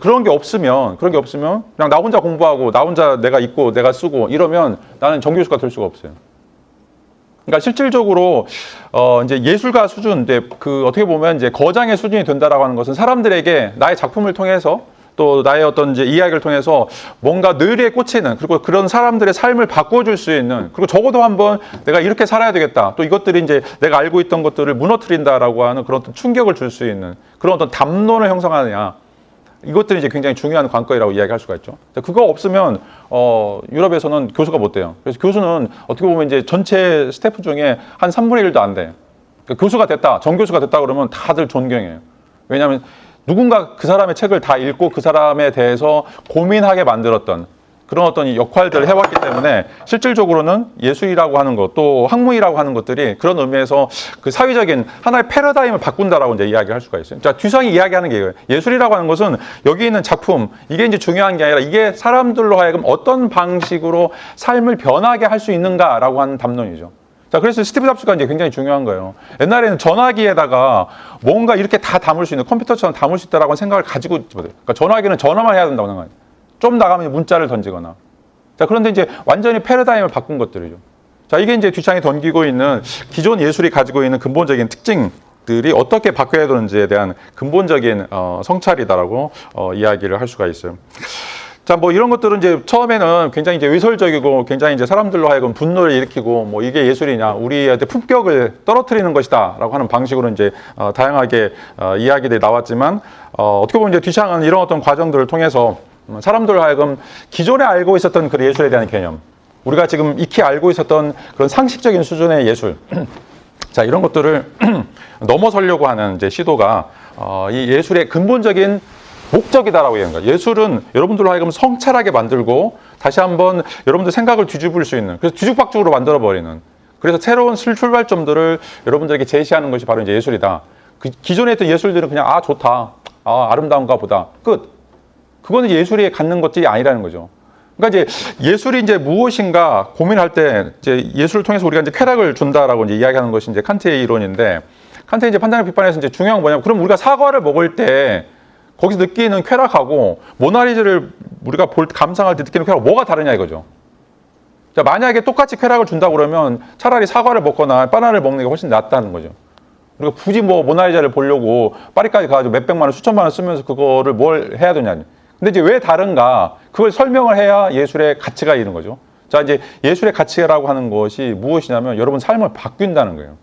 그런 게 없으면 그냥 나 혼자 공부하고 나 혼자 내가 읽고 내가 쓰고 이러면 나는 정교수가 될 수가 없어요. 그러니까 실질적으로 이제 예술가 수준, 그 어떻게 보면 이제 거장의 수준이 된다라고 하는 것은 사람들에게 나의 작품을 통해서 또 나의 어떤 이제 이야기를 통해서 뭔가 뇌리에 꽂히는, 그리고 그런 사람들의 삶을 바꿔줄 수 있는, 그리고 적어도 한번 내가 이렇게 살아야 되겠다, 또 이것들이 이제 내가 알고 있던 것들을 무너뜨린다라고 하는 그런 어떤 충격을 줄 수 있는 그런 어떤 담론을 형성하느냐, 이것들이 이제 굉장히 중요한 관건이라고 이야기할 수가 있죠. 그거 없으면 유럽에서는 교수가 못 돼요. 그래서 교수는 어떻게 보면 이제 전체 스태프 중에 한 3분의 1도 안 돼. 그러니까 교수가 됐다, 정교수가 됐다 그러면 다들 존경해요. 왜냐하면 누군가 그 사람의 책을 다 읽고 그 사람에 대해서 고민하게 만들었던 그런 어떤 역할들을 해왔기 때문에 실질적으로는 예술이라고 하는 것, 또 학문이라고 하는 것들이 그런 의미에서 그 사회적인 하나의 패러다임을 바꾼다라고 이제 이야기할 수가 있어요. 자, 듀샹이 이야기하는 게 이거예요. 예술이라고 하는 것은 여기 있는 작품, 이게 이제 중요한 게 아니라 이게 사람들로 하여금 어떤 방식으로 삶을 변하게 할 수 있는가라고 하는 담론이죠. 자, 그래서 스티브 잡스가 이제 굉장히 중요한 거예요. 옛날에는 전화기에다가 뭔가 이렇게 다 담을 수 있는, 컴퓨터처럼 담을 수 있다라고 생각을 가지고 있지 못해요. 그러니까 전화기는 전화만 해야 된다고 생각해요. 좀 나가면 문자를 던지거나. 자, 그런데 이제 완전히 패러다임을 바꾼 것들이죠. 자, 이게 이제 듀샹이 던지고 있는 기존 예술이 가지고 있는 근본적인 특징들이 어떻게 바뀌어야 되는지에 대한 근본적인 성찰이다라고 이야기를 할 수가 있어요. 자, 뭐 이런 것들은 이제 처음에는 굉장히 이제 의설적이고 굉장히 이제 사람들로 하여금 분노를 일으키고 뭐 이게 예술이냐, 우리한테 품격을 떨어뜨리는 것이다라고 하는 방식으로 이제 다양하게 이야기들이 나왔지만 어떻게 보면 이제 듀샹은 이런 어떤 과정들을 통해서 사람들 하여금 기존에 알고 있었던 그 예술에 대한 개념, 우리가 지금 익히 알고 있었던 그런 상식적인 수준의 예술, 자 이런 것들을 넘어서려고 하는 이제 시도가 이 예술의 근본적인 목적이다라고 얘기합니다. 예술은 여러분들로 하여금 성찰하게 만들고 다시 한번 여러분들 생각을 뒤집을 수 있는, 그래서 뒤죽박죽으로 만들어버리는, 그래서 새로운 출발점들을 여러분들에게 제시하는 것이 바로 이제 예술이다. 그 기존에 있던 예술들은 그냥 아 좋다, 아 아름다운가 보다, 끝. 그거는 예술이 갖는 것들이 아니라는 거죠. 그러니까 이제 예술이 이제 무엇인가 고민할 때 이제 예술을 통해서 우리가 이제 쾌락을 준다라고 이제 이야기하는 것이 이제 칸트의 이론인데, 칸트의 이제 판단력 비판에서 이제 중요한 건 뭐냐면, 그럼 우리가 사과를 먹을 때 거기서 느끼는 쾌락하고 모나리자를 우리가 감상할 때 느끼는 쾌락 뭐가 다르냐 이거죠. 자, 만약에 똑같이 쾌락을 준다고 그러면 차라리 사과를 먹거나 바나나를 먹는 게 훨씬 낫다는 거죠. 우리가 굳이 뭐 모나리자를 보려고 파리까지 가가지고 몇백만 원, 수천만 원 쓰면서 그거를 뭘 해야 되냐. 근데 이제 왜 다른가? 그걸 설명을 해야 예술의 가치가 있는 거죠. 자, 이제 예술의 가치라고 하는 것이 무엇이냐면 여러분 삶을 바뀐다는 거예요.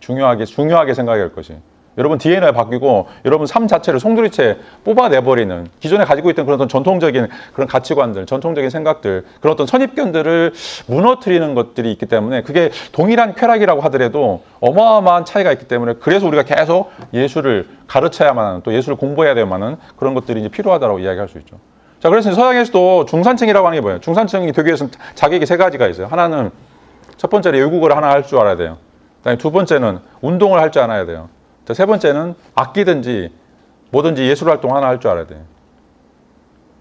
중요하게 생각할 것이. 여러분 DNA가 바뀌고 여러분 삶 자체를 송두리째 뽑아내버리는 기존에 가지고 있던 그런 어떤 전통적인 그런 가치관들, 전통적인 생각들, 그런 어떤 선입견들을 무너뜨리는 것들이 있기 때문에 그게 동일한 쾌락이라고 하더라도 어마어마한 차이가 있기 때문에 그래서 우리가 계속 예술을 가르쳐야만 하는 또 예술을 공부해야 되만 하는 그런 것들이 이제 필요하다고 이야기할 수 있죠. 자, 그래서 서양에서도 중산층이라고 하는 게 뭐예요? 중산층이 되기 위해서는 자기에게 세 가지가 있어요. 하나는 첫 번째로 외국어를 하나 할 줄 알아야 돼요. 그다음에 두 번째는 운동을 할 줄 알아야 돼요. 자, 세 번째는 악기든지 뭐든지 예술 활동 하나 할 줄 알아야 돼요.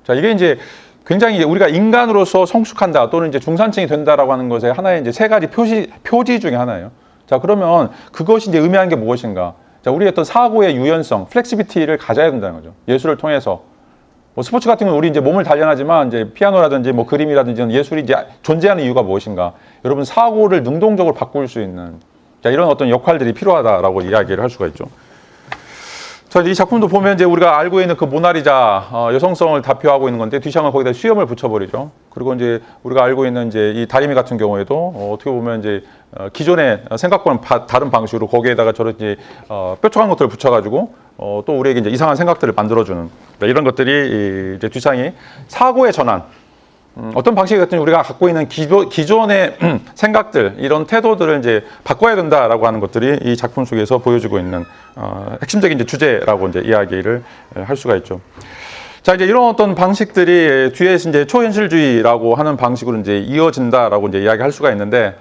자, 이게 이제 굉장히 우리가 인간으로서 성숙한다 또는 이제 중산층이 된다라고 하는 것의 하나의 이제 세 가지 표지 중에 하나예요. 자, 그러면 그것이 이제 의미하는 게 무엇인가? 자, 우리의 어떤 사고의 유연성, 플렉시비티를 가져야 된다는 거죠. 예술을 통해서. 뭐 스포츠 같은 경우는 우리 이제 몸을 단련하지만 이제 피아노라든지 뭐 그림이라든지 예술이 이제 존재하는 이유가 무엇인가? 여러분 사고를 능동적으로 바꿀 수 있는 자, 이런 어떤 역할들이 필요하다라고 이야기를 할 수가 있죠. 자, 이 작품도 보면 이제 우리가 알고 있는 그 모나리자 여성성을 대표하고 있는 건데 뒤샹은 거기다 수염을 붙여버리죠. 그리고 이제 우리가 알고 있는 이제 이 다리미 같은 경우에도 어떻게 보면 이제 기존의 생각과는 다른 방식으로 거기에다가 저런 이제 뾰족한 것들을 붙여가지고 또 우리에게 이제 이상한 생각들을 만들어주는 이런 것들이 이제 뒤샹이 사고의 전환. 어떤 방식이든 우리가 갖고 있는 기존의 생각들, 이런 태도들을 이제 바꿔야 된다라고 하는 것들이 이 작품 속에서 보여주고 있는 핵심적인 이제 주제라고 이제 이야기를 할 수가 있죠. 자, 이제 이런 어떤 방식들이 뒤에서 이제 초현실주의라고 하는 방식으로 이제 이어진다라고 이제 이야기할 수가 있는데,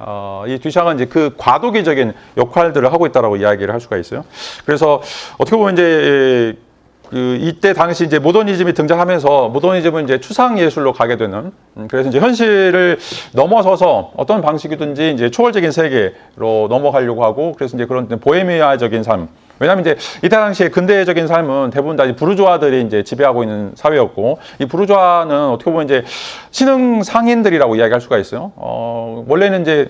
이 뒤샹은 이제 그 과도기적인 역할들을 하고 있다라고 이야기를 할 수가 있어요. 그래서 어떻게 보면 이제 이때 당시 이제 모더니즘이 등장하면서 모더니즘은 이제 추상 예술로 가게 되는 그래서 이제 현실을 넘어서서 어떤 방식이든지 이제 초월적인 세계로 넘어가려고 하고 그래서 이제 그런 보헤미아적인 삶 왜냐하면 이제 이때 당시에 근대적인 삶은 대부분 다 부르주아들이 이제 지배하고 있는 사회였고 이 부르주아는 어떻게 보면 이제 신흥 상인들이라고 이야기할 수가 있어요. 원래는 이제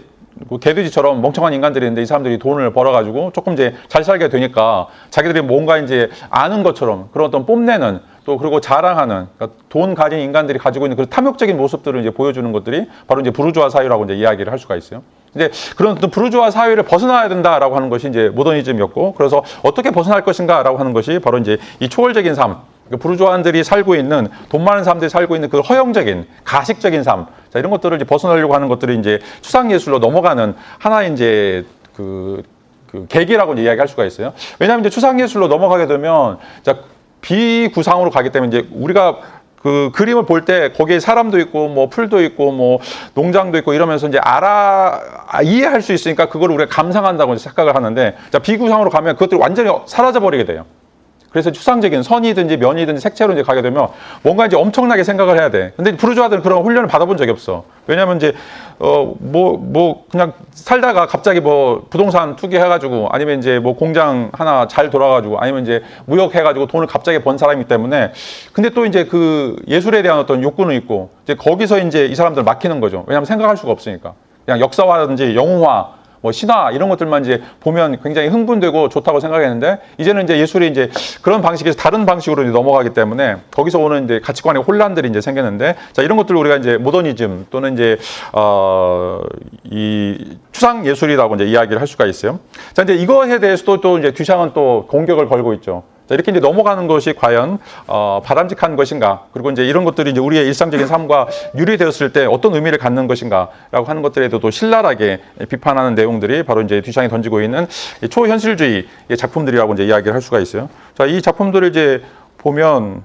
개돼지처럼 멍청한 인간들인데 이 사람들이 돈을 벌어가지고 조금 이제 잘 살게 되니까 자기들이 뭔가 이제 아는 것처럼 그런 어떤 뽐내는 또 그리고 자랑하는 그러니까 돈 가진 인간들이 가지고 있는 그런 탐욕적인 모습들을 이제 보여주는 것들이 바로 이제 부르주아 사회라고 이제 이야기를 할 수가 있어요. 이제 그런 어떤 부르주아 사회를 벗어나야 된다라고 하는 것이 이제 모더니즘이었고 그래서 어떻게 벗어날 것인가라고 하는 것이 바로 이제 이 초월적인 삶. 부르주아들이 살고 있는 돈 많은 사람들이 살고 있는 그 허영적인 가식적인 삶, 자 이런 것들을 이제 벗어나려고 하는 것들이 이제 추상 예술로 넘어가는 하나의 이제 그 계기라고 이제 이야기할 수가 있어요. 왜냐하면 이제 추상 예술로 넘어가게 되면 자 비구상으로 가기 때문에 이제 우리가 그 그림을 볼 때 거기에 사람도 있고 뭐 풀도 있고 뭐 농장도 있고 이러면서 이제 이해할 수 있으니까 그걸 우리가 감상한다고 생각을 하는데 자 비구상으로 가면 그것들이 완전히 사라져 버리게 돼요. 그래서 추상적인 선이든지 면이든지 색채로 이제 가게 되면 뭔가 이제 엄청나게 생각을 해야 돼. 근데 부르주아들은 그런 훈련을 받아본 적이 없어. 왜냐하면 이제 그냥 살다가 갑자기 뭐 부동산 투기해가지고 아니면 이제 뭐 공장 하나 잘 돌아가지고 아니면 이제 무역해가지고 돈을 갑자기 번 사람이기 때문에 근데 또 이제 그 예술에 대한 어떤 욕구는 있고 이제 거기서 이제 이 사람들 막히는 거죠. 왜냐하면 생각할 수가 없으니까. 그냥 역사화든지 영웅화 뭐 신화 이런 것들만 이제 보면 굉장히 흥분되고 좋다고 생각했는데 이제는 이제 예술이 이제 그런 방식에서 다른 방식으로 이제 넘어가기 때문에 거기서 오는 이제 가치관의 혼란들이 이제 생겼는데 자 이런 것들을 우리가 이제 모더니즘 또는 이제 이 추상 예술이라고 이제 이야기를 할 수가 있어요. 자 이제 이것에 대해서도 또 이제 뒤샹은 또 공격을 걸고 있죠. 자, 이렇게 이제 넘어가는 것이 과연 바람직한 것인가? 그리고 이제 이런 것들이 이제 우리의 일상적인 삶과 유리되었을 때 어떤 의미를 갖는 것인가라고 하는 것들에도 또 신랄하게 비판하는 내용들이 바로 이제 뒤샹이 던지고 있는 초현실주의 작품들이라고 이제 이야기를 할 수가 있어요. 자, 이 작품들을 이제 보면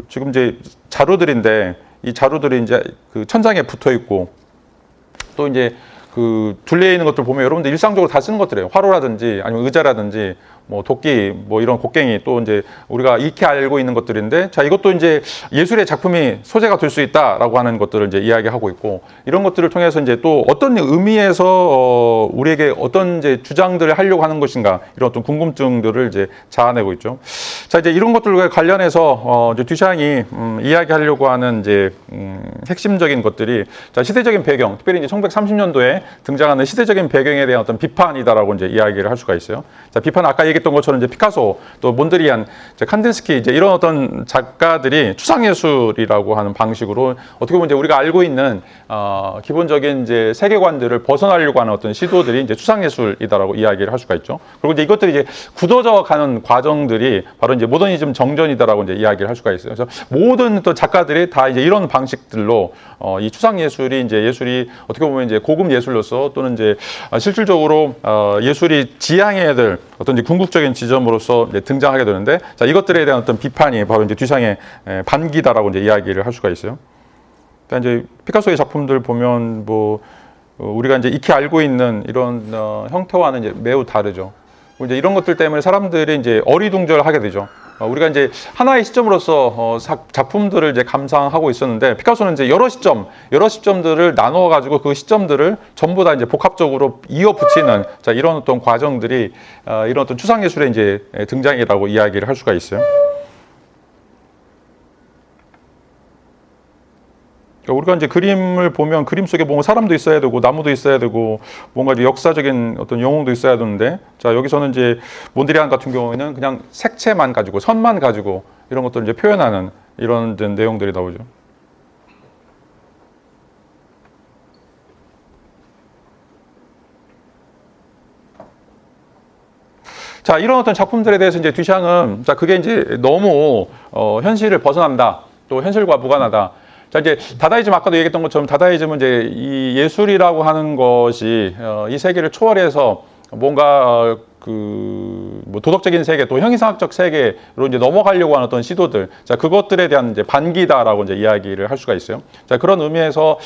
지금 이제 자루들인데 이 자루들이 이제 그 천장에 붙어 있고 또 이제 그 둘레에 있는 것들 보면 여러분들 일상적으로 다 쓰는 것들이에요. 화로라든지 아니면 의자라든지 뭐 도끼 뭐 이런 곡괭이 또 이제 우리가 익히 알고 있는 것들인데 자 이것도 이제 예술의 작품이 소재가 될 수 있다라고 하는 것들을 이제 이야기하고 있고 이런 것들을 통해서 이제 또 어떤 의미에서 우리에게 어떤 이제 주장들을 하려고 하는 것인가 이런 어떤 궁금증들을 이제 자아내고 있죠. 자 이제 이런 것들과 관련해서 이제 뒤샹이 이야기하려고 하는 이제 핵심적인 것들이 자 시대적인 배경 특별히 이제 1930년도에 등장하는 시대적인 배경에 대한 어떤 비판이다라고 이제 이야기를 할 수가 있어요. 자 비판 아까 얘기했던 얘기했던 것처럼 이제 피카소, 또 몬드리안, 이제 칸딘스키 이제 이런 어떤 작가들이 추상예술이라고 하는 방식으로 어떻게 보면 이제 우리가 알고 있는 기본적인 이제 세계관들을 벗어나려고 하는 어떤 시도들이 이제 추상예술이다라고 이야기를 할 수가 있죠. 그리고 이제 이것들이 이제 굳어져 가는 과정들이 바로 이제 모더니즘 정전이다라고 이제 이야기를 할 수가 있어요. 그래서 모든 또 작가들이 다 이제 이런 방식들로 이 추상예술이 이제 예술이 어떻게 보면 이제 고급 예술로서 또는 이제 실질적으로 예술이 지향해야 될 어떤 이제 궁극적인 지점으로서 이제 등장하게 되는데, 자, 이것들에 대한 어떤 비판이 바로 이제 듀샹의 반기다라고 이제 이야기를 할 수가 있어요. 그러니까 이제 피카소의 작품들 보면 뭐 우리가 이제 익히 알고 있는 이런 형태와는 이제 매우 다르죠. 이제 이런 것들 때문에 사람들이 이제 어리둥절하게 되죠. 우리가 이제 하나의 시점으로서 작품들을 이제 감상하고 있었는데, 피카소는 이제 여러 시점들을 나누어 가지고 그 시점들을 전부 다 이제 복합적으로 이어 붙이는, 자, 이런 어떤 과정들이 이런 어떤 추상 예술의 이제 등장이라고 이야기를 할 수가 있어요. 우리가 이제 그림을 보면 그림 속에 뭔가 사람도 있어야 되고 나무도 있어야 되고 뭔가 이제 역사적인 어떤 영웅도 있어야 되는데, 자, 여기서는 이제 몬드리안 같은 경우에는 그냥 색채만 가지고 선만 가지고 이런 것들을 이제 표현하는 이런 내용들이 나오죠. 자, 이런 어떤 작품들에 대해서 이제 듀샹은, 자, 그게 이제 너무 현실을 벗어난다, 또 현실과 무관하다. 자, 이제 다다이즘, 아까도 얘기했던 것처럼 다다이즘은 이제 이 예술이라고 하는 것이 이 세계를 초월해서 뭔가 뭐 도덕적인 세계, 또 형이상학적 세계로 이제 넘어가려고 하는 어떤 시도들, 자, 그것들에 대한 이제 반기다라고 이제 이야기를 할 수가 있어요. 자, 그런 의미에서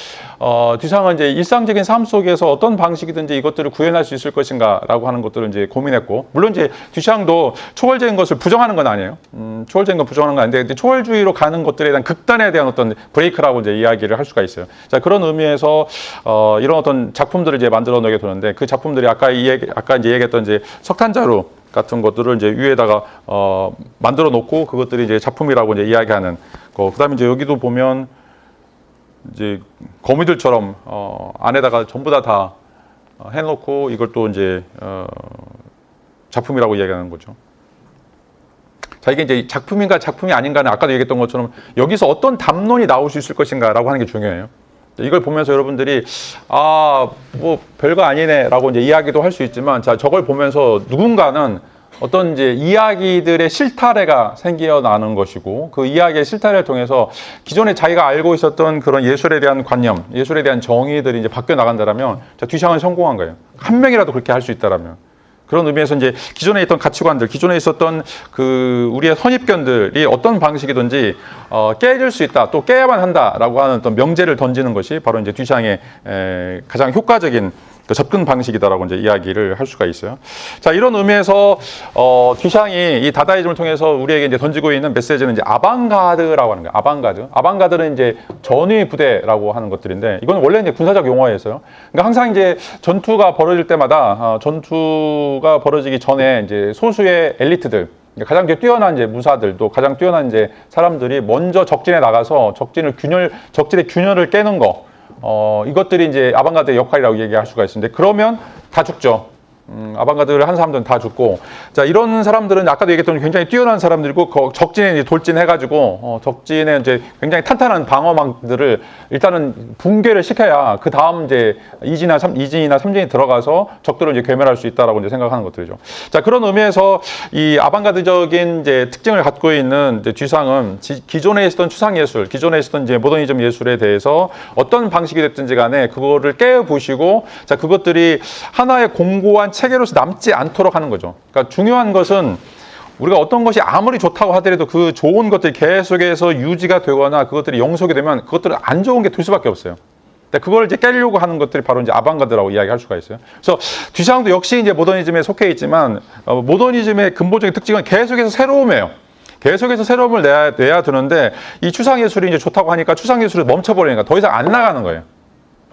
듀샹은 이제 일상적인 삶 속에서 어떤 방식이든지 이것들을 구현할 수 있을 것인가라고 하는 것들을 이제 고민했고, 물론 이제 듀샹도 초월적인 것을 부정하는 건 아니에요. 초월적인 건 부정하는 건 아닌데, 초월주의로 가는 것들에 대한 극단에 대한 어떤 브레이크라고 이제 이야기를 할 수가 있어요. 자, 그런 의미에서 이런 어떤 작품들을 이제 만들어내게 되는데, 그 작품들이 아까 이제 얘기했던 이제 석탄자루 같은 것들을 이제 위에다가 만들어 놓고 그것들이 이제 작품이라고 이제 이야기하는 거. 그다음에 이제 여기도 보면 이제 거미들처럼 안에다가 전부 다 해놓고 이걸 또 이제 작품이라고 이야기하는 거죠. 자, 이게 이제 작품인가 작품이 아닌가는 아까도 얘기했던 것처럼 여기서 어떤 담론이 나올 수 있을 것인가라고 하는 게 중요해요. 이걸 보면서 여러분들이 뭐 별거 아니네라고 이제 이야기도 할 수 있지만, 자, 저걸 보면서 누군가는 어떤 이제 이야기들의 실타래가 생겨나는 것이고, 그 이야기의 실타래를 통해서 기존에 자기가 알고 있었던 그런 예술에 대한 관념, 예술에 대한 정의들이 이제 바뀌어 나간다라면, 자, 듀샹은 성공한 거예요. 한 명이라도 그렇게 할 수 있다라면. 그런 의미에서 이제 기존에 있던 가치관들, 기존에 있었던 그 우리의 선입견들이 어떤 방식이든지 깨질 수 있다, 또 깨야만 한다라고 하는 어떤 명제를 던지는 것이 바로 이제 듀샹의 가장 효과적인 그 접근 방식이다라고 이제 이야기를 할 수가 있어요. 자, 이런 의미에서 듀샹이 이 다다이즘을 통해서 우리에게 이제 던지고 있는 메시지는 이제 아방가드라고 하는 거예요. 아방가드. 아방가드는 이제 전위 부대라고 하는 것들인데, 이건 원래 이제 군사적 용어였어요. 그러니까 항상 이제 전투가 벌어질 때마다 전투가 벌어지기 전에 이제 소수의 엘리트들, 가장 뛰어난 이제 무사들, 또 가장 뛰어난 이제 사람들이 먼저 적진에 나가서 적진의 균열을 깨는 거. 이것들이 이제 아방가드의 역할이라고 얘기할 수가 있는데, 그러면 다 죽죠. 아방가드를 한 사람들은 다 죽고, 자, 이런 사람들은 아까도 얘기했던 굉장히 뛰어난 사람들이고, 적진에 이제 돌진해가지고, 적진에 이제 굉장히 탄탄한 방어망들을 일단은 붕괴를 시켜야 그 다음 이제 2진이나 3진이 들어가서 적들을 이제 괴멸할 수 있다라고 이제 생각하는 것들이죠. 자, 그런 의미에서 이 아방가드적인 이제 특징을 갖고 있는 이제 듀샹은 기존에 있었던 추상예술, 기존에 있었던 이제 모더니즘 예술에 대해서 어떤 방식이 됐든지 간에 그거를 깨보시고, 자, 그것들이 하나의 공고한 체계로서 남지 않도록 하는 거죠. 그러니까 중요한 것은 우리가 어떤 것이 아무리 좋다고 하더라도 그 좋은 것들이 계속해서 유지가 되거나 그것들이 영속이 되면 그것들은 안 좋은 게 될 수밖에 없어요. 그걸 이제 깨려고 하는 것들이 바로 이제 아방가드라고 이야기할 수가 있어요. 그래서 듀샹도 역시 이제 모더니즘에 속해 있지만, 모더니즘의 근본적인 특징은 계속해서 새로움이에요. 계속해서 새로움을 내야 되는데, 이 추상예술이 이제 좋다고 하니까 추상예술을 멈춰버리니까 더 이상 안 나가는 거예요.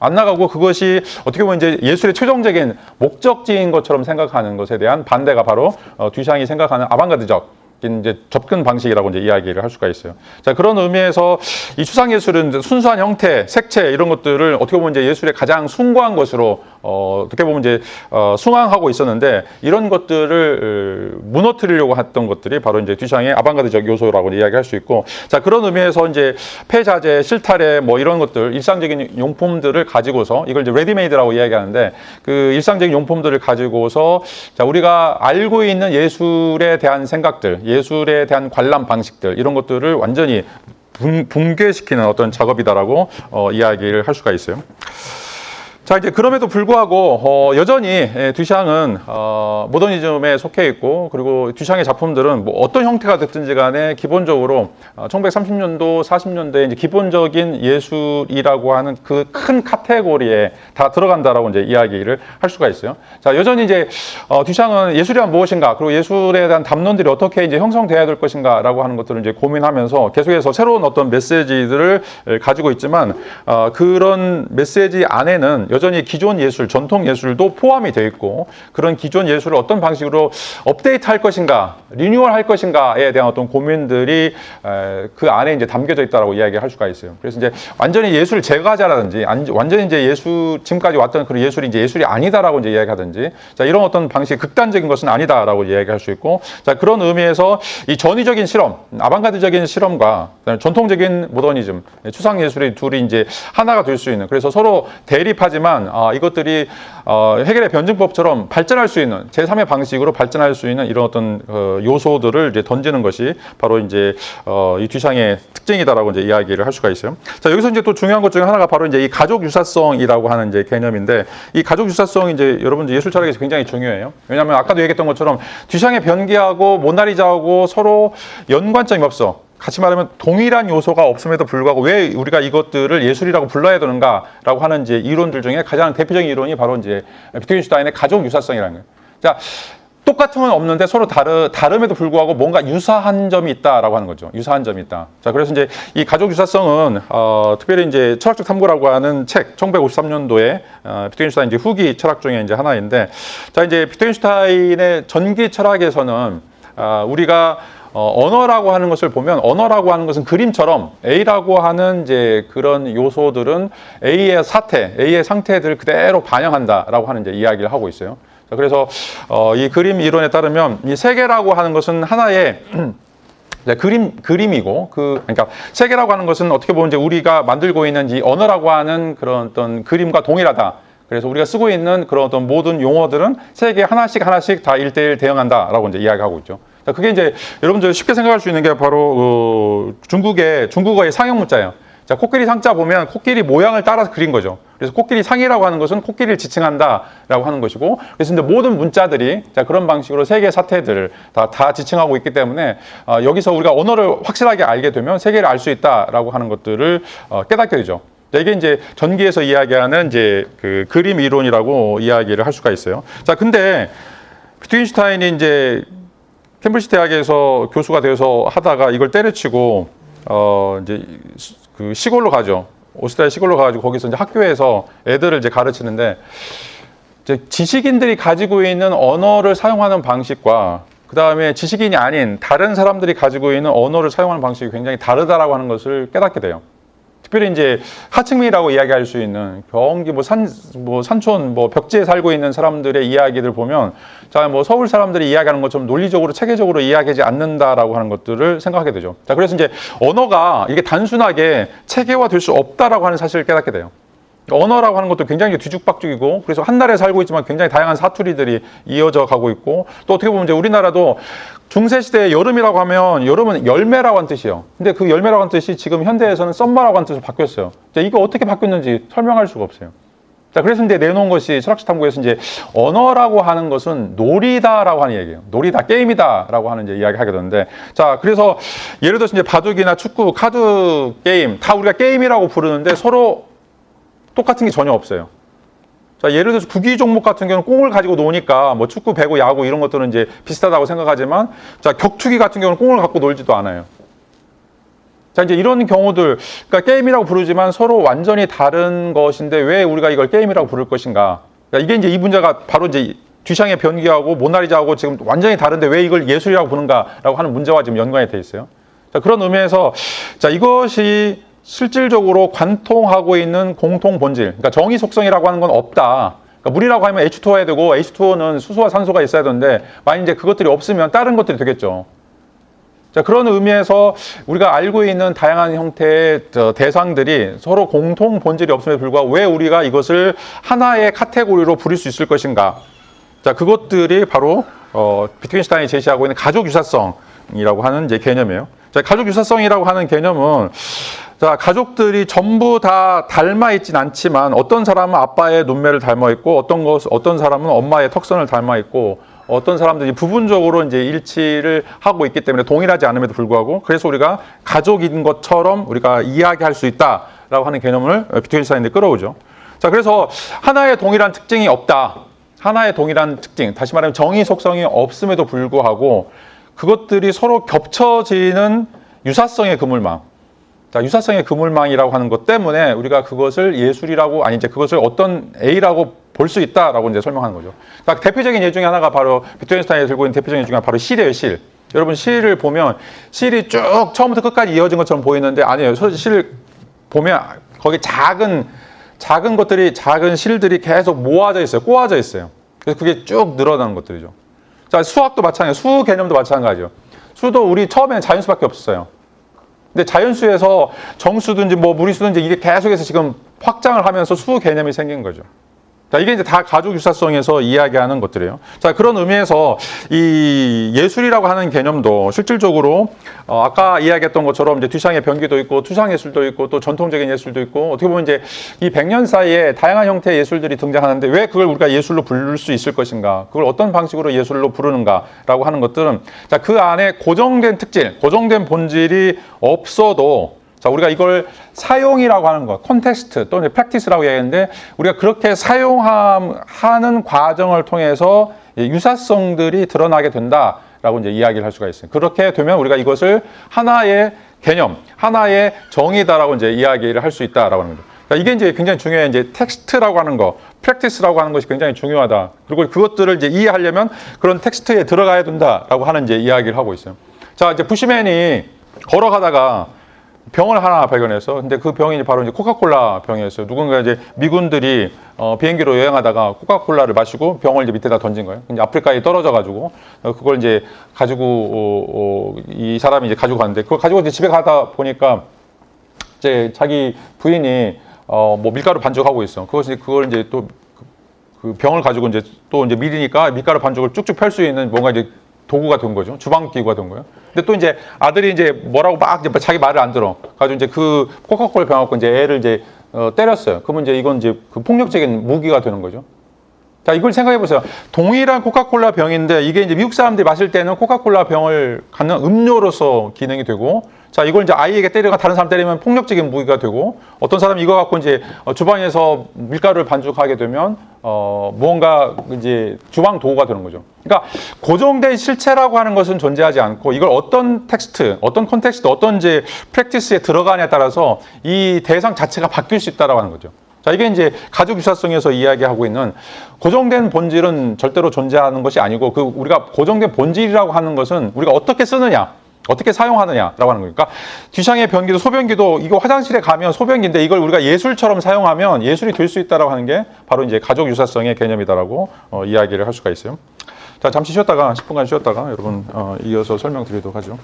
안 나가고, 그것이 어떻게 보면 이제 예술의 최종적인 목적지인 것처럼 생각하는 것에 대한 반대가 바로 듀샹이 생각하는 아방가드적 이제 접근 방식이라고 이제 이야기를 할 수가 있어요. 자, 그런 의미에서 이 추상 예술은 순수한 형태, 색채 이런 것들을 어떻게 보면 이제 예술의 가장 숭고한 것으로 어떻게 보면 이제 숭앙하고 있었는데, 이런 것들을 무너뜨리려고 했던 것들이 바로 이제 듀샹의 아방가르드적 요소라고 이야기할 수 있고, 자, 그런 의미에서 이제 폐자재, 실타래 뭐 이런 것들, 일상적인 용품들을 가지고서, 이걸 이제 레디메이드라고 이야기하는데, 그 일상적인 용품들을 가지고서 자, 우리가 알고 있는 예술에 대한 생각들, 예술에 대한 관람 방식들 이런 것들을 완전히 붕괴시키는 어떤 작업이다라고 이야기를 할 수가 있어요. 자, 이제 그럼에도 불구하고 여전히 듀샹은 모더니즘에 속해 있고, 그리고 듀샹의 작품들은 뭐 어떤 형태가 됐든지 간에 기본적으로 1930년도, 40년대에 이제 기본적인 예술이라고 하는 그 큰 카테고리에 다 들어간다라고 이제 이야기를 할 수가 있어요. 자, 여전히 이제 듀샹은 예술이란 무엇인가, 그리고 예술에 대한 담론들이 어떻게 이제 형성돼야 될 것인가라고 하는 것들을 이제 고민하면서 계속해서 새로운 어떤 메시지들을 가지고 있지만, 그런 메시지 안에는 여전히 기존 예술, 전통 예술도 포함이 되어 있고, 그런 기존 예술을 어떤 방식으로 업데이트할 것인가, 리뉴얼할 것인가에 대한 어떤 고민들이 그 안에 이제 담겨져 있다라고 이야기할 수가 있어요. 그래서 이제 완전히 예술 제과자라든지, 완전히 이제 예술 지금까지 왔던 그런 예술이 이제 예술이 아니다라고 이제 이야기하든지, 자, 이런 어떤 방식, 극단적인 것은 아니다라고 이야기할 수 있고, 자, 그런 의미에서 이 전위적인 실험, 아방가드적인 실험과 전통적인 모더니즘, 추상 예술의 둘이 이제 하나가 될 수 있는, 그래서 서로 대립하지만 이것들이 해결의 변증법처럼 발전할 수 있는 제3의 방식으로 발전할 수 있는 이런 어떤 요소들을 이제 던지는 것이 바로 이제 이 듀샹의 특징이다라고 이제 이야기를 할 수가 있어요. 자, 여기서 이제 또 중요한 것 중에 하나가 바로 이제 이 가족 유사성이라고 하는 이제 개념인데, 이 가족 유사성이 이제 여러분들 예술 철학에서 굉장히 중요해요. 왜냐하면 아까도 얘기했던 것처럼 듀샹의 변기하고 모나리자하고 서로 연관점이 없어. 같이 말하면 동일한 요소가 없음에도 불구하고 왜 우리가 이것들을 예술이라고 불러야 되는가라고 하는 이제 이론들 중에 가장 대표적인 이론이 바로 이제 비트겐슈타인의 가족 유사성이라는 거예요. 자, 똑같은 건 없는데 서로 다름에도 불구하고 뭔가 유사한 점이 있다라고 하는 거죠. 유사한 점이 있다. 자, 그래서 이제 이 가족 유사성은 특별히 이제 철학적 탐구라고 하는 책, 1953년도에 비트겐슈타인 이제 후기 철학 중에 이제 하나인데, 자, 이제 비트겐슈타인의 전기 철학에서는 우리가 언어라고 하는 것을 보면, 언어라고 하는 것은 그림처럼 A라고 하는 이제 그런 요소들은 A의 사태, A의 상태들을 그대로 반영한다라고 하는 이제 이야기를 하고 있어요. 자, 그래서 이 그림 이론에 따르면 이 세계라고 하는 것은 하나의 그림이고, 그러니까 세계라고 하는 것은 어떻게 보면 이제 우리가 만들고 있는 이 언어라고 하는 그런 어떤 그림과 동일하다. 그래서 우리가 쓰고 있는 그런 어떤 모든 용어들은 세계 하나씩 다 1대1 대응한다라고 이제 이야기하고 있죠. 자, 그게 이제 여러분들 쉽게 생각할 수 있는 게 바로 중국어의 상형 문자예요. 자, 코끼리 상자 보면 코끼리 모양을 따라서 그린 거죠. 그래서 코끼리 상이라고 하는 것은 코끼리를 지칭한다라고 하는 것이고, 그래서 이제 모든 문자들이 자, 그런 방식으로 세계 사태들을 다 지칭하고 있기 때문에 여기서 우리가 언어를 확실하게 알게 되면 세계를 알 수 있다라고 하는 것들을 깨닫게 되죠. 이게 이제 전기에서 이야기하는 이제 그 그림 이론이라고 이야기를 할 수가 있어요. 자, 근데 비트겐슈타인이 이제 캠브리지 대학에서 교수가 되어서 하다가 이걸 때려치고 이제 그 시골로 가죠. 오스트리아 시골로 가가지고 거기서 이제 학교에서 애들을 이제 가르치는데, 이제 지식인들이 가지고 있는 언어를 사용하는 방식과 그 다음에 지식인이 아닌 다른 사람들이 가지고 있는 언어를 사용하는 방식이 굉장히 다르다라고 하는 것을 깨닫게 돼요. 특별히 이제 하층민이라고 이야기할 수 있는 경기 산촌 벽지에 살고 있는 사람들의 이야기들 보면, 자, 서울 사람들이 이야기하는 것처럼 논리적으로 체계적으로 이야기하지 않는다라고 하는 것들을 생각하게 되죠. 자, 그래서 이제 언어가 이게 단순하게 체계화될 수 없다라고 하는 사실을 깨닫게 돼요. 언어라고 하는 것도 굉장히 뒤죽박죽이고, 그래서 한 나라에 살고 있지만 굉장히 다양한 사투리들이 이어져 가고 있고, 또 어떻게 보면 이제 우리나라도 중세시대에 여름이라고 하면 여름은 열매라고 하는 뜻이에요. 근데 그 열매라고 하는 뜻이 지금 현대에서는 썸머라고 하는 뜻으로 바뀌었어요. 자, 이거 어떻게 바뀌었는지 설명할 수가 없어요. 자, 그래서 이제 내놓은 것이 철학적 탐구에서 이제 언어라고 하는 것은 놀이다라고 하는 얘기예요. 놀이다, 게임이다라고 하는 이제 이야기 하게 되는데, 자, 그래서 예를 들어서 이제 바둑이나 축구, 카드 게임 다 우리가 게임이라고 부르는데 서로 똑같은 게 전혀 없어요. 자, 예를 들어서 구기 종목 같은 경우는 공을 가지고 노니까 축구, 배구, 야구 이런 것들은 이제 비슷하다고 생각하지만, 자, 격투기 같은 경우는 공을 갖고 놀지도 않아요. 자, 이제 이런 경우들, 그러니까 게임이라고 부르지만 서로 완전히 다른 것인데 왜 우리가 이걸 게임이라고 부를 것인가? 그러니까 이게 이제 이 문제가 바로 이제 듀샹의 변기하고 모나리자하고 지금 완전히 다른데 왜 이걸 예술이라고 부르는가라고 하는 문제와 지금 연관이 돼 있어요. 자, 그런 의미에서 자, 이것이 실질적으로 관통하고 있는 공통 본질, 그러니까 정의 속성이라고 하는 건 없다. 그러니까 물이라고 하면 H2O 해야 되고 H2O는 수소와 산소가 있어야 되는데 만약 이제 그것들이 없으면 다른 것들이 되겠죠. 자, 그런 의미에서 우리가 알고 있는 다양한 형태의 대상들이 서로 공통 본질이 없음에도 불구하고 왜 우리가 이것을 하나의 카테고리로 부릴 수 있을 것인가? 자, 그것들이 바로 비트겐슈타인이 제시하고 있는 가족 유사성이라고 하는 이제 개념이에요. 자, 가족 유사성이라고 하는 개념은 자, 가족들이 전부 다 닮아 있진 않지만 어떤 사람은 아빠의 눈매를 닮아 있고 어떤 사람은 엄마의 턱선을 닮아 있고 어떤 사람들이 부분적으로 이제 일치를 하고 있기 때문에 동일하지 않음에도 불구하고 그래서 우리가 가족인 것처럼 우리가 이야기할 수 있다라고 하는 개념을 비트겐슈타인이 끌어오죠. 자, 그래서 하나의 동일한 특징이 없다. 하나의 동일한 특징, 다시 말하면 정의 속성이 없음에도 불구하고 그것들이 서로 겹쳐지는 유사성의 그물망. 자, 유사성의 그물망이라고 하는 것 때문에 우리가 그것을 예술이라고, 아니, 이제 그것을 어떤 A라고 볼 수 있다라고 이제 설명하는 거죠. 자, 대표적인 예 중에 하나가 바로 비트겐슈타인이 들고 있는 대표적인 예 중에 바로 실이에요, 실. 여러분, 실을 보면 실이 쭉 처음부터 끝까지 이어진 것처럼 보이는데 아니에요. 실을 보면 거기 작은 것들이, 작은 실들이 계속 모아져 있어요. 꼬아져 있어요. 그래서 그게 쭉 늘어나는 것들이죠. 자, 수학도 마찬가지예요. 수 개념도 마찬가지죠. 수도 우리 처음에는 자연수밖에 없었어요. 근데 자연수에서 정수든지 뭐 무리수든지 이게 계속해서 지금 확장을 하면서 수 개념이 생긴 거죠. 자, 이게 이제 다 가족 유사성에서 이야기하는 것들이에요. 자, 그런 의미에서 이 예술이라고 하는 개념도 실질적으로 아까 이야기했던 것처럼 이제 듀샹의 변기도 있고 투상 예술도 있고 또 전통적인 예술도 있고 어떻게 보면 이제 이 100년 사이에 다양한 형태의 예술들이 등장하는데 왜 그걸 우리가 예술로 부를 수 있을 것인가? 그걸 어떤 방식으로 예술로 부르는가라고 하는 것들은 자, 그 안에 고정된 특질, 고정된 본질이 없어도 자, 우리가 이걸 사용이라고 하는 것, 콘텍스트 또는 프랙티스라고 얘기하는데 우리가 그렇게 사용하는 과정을 통해서 유사성들이 드러나게 된다라고 이제 이야기를 할 수가 있어요. 그렇게 되면 우리가 이것을 하나의 개념, 하나의 정의다라고 이제 이야기를 할 수 있다라고 하는 거죠. 자, 이게 이제 굉장히 중요해. 이제 텍스트라고 하는 거, 프랙티스라고 하는 것이 굉장히 중요하다. 그리고 그것들을 이제 이해하려면 그런 텍스트에 들어가야 된다라고 하는 이제 이야기를 하고 있어요. 자, 이제 부시맨이 걸어가다가 병을 하나 발견해서 근데 그 병이 바로 이제 코카콜라 병이었어요. 누군가 이제 미군들이 비행기로 여행하다가 코카콜라를 마시고 병을 이제 밑에다 던진 거예요. 근데 아프리카에 떨어져 가지고 그걸 이제 가지고 이 사람이 이제 가지고 갔는데 그걸 가지고 이제 집에 가다 보니까 이제 자기 부인이 뭐 밀가루 반죽하고 있어. 그걸 이제 또 그 병을 가지고 이제 또 이제 밀으니까 밀가루 반죽을 쭉쭉 펼 수 있는 뭔가 이제 도구가 된 거죠. 주방 기구가 된 거예요. 근데 또 이제 아들이 이제 뭐라고 막 이제 자기 말을 안 들어. 가지고 이제 그 코카콜라 병 갖고 이제 애를 이제 때렸어요. 그러면 이제 이건 이제 그 폭력적인 무기가 되는 거죠. 자, 이걸 생각해 보세요. 동일한 코카콜라 병인데 이게 이제 미국 사람들이 마실 때는 코카콜라 병을 갖는 음료로서 기능이 되고 자, 이걸 이제 아이에게 때리거나 다른 사람 때리면 폭력적인 무기가 되고 어떤 사람이 이거 갖고 이제 주방에서 밀가루를 반죽하게 되면 무언가 이제 주방 도구가 되는 거죠. 그러니까 고정된 실체라고 하는 것은 존재하지 않고 이걸 어떤 텍스트, 어떤 콘텍스트, 어떤 이제 프랙티스에 들어가냐에 따라서 이 대상 자체가 바뀔 수 있다라고 하는 거죠. 자, 이게 이제 가족 유사성에서 이야기하고 있는 고정된 본질은 절대로 존재하는 것이 아니고 그 우리가 고정된 본질이라고 하는 것은 우리가 어떻게 쓰느냐, 어떻게 사용하느냐라고 하는 거니까 듀샹의 변기도 소변기도 이거 화장실에 가면 소변기인데 이걸 우리가 예술처럼 사용하면 예술이 될 수 있다라고 하는 게 바로 이제 가족 유사성의 개념이다라고 이야기를 할 수가 있어요. 자, 잠시 쉬었다가 10분간 쉬었다가 여러분 이어서 설명드리도록 하죠.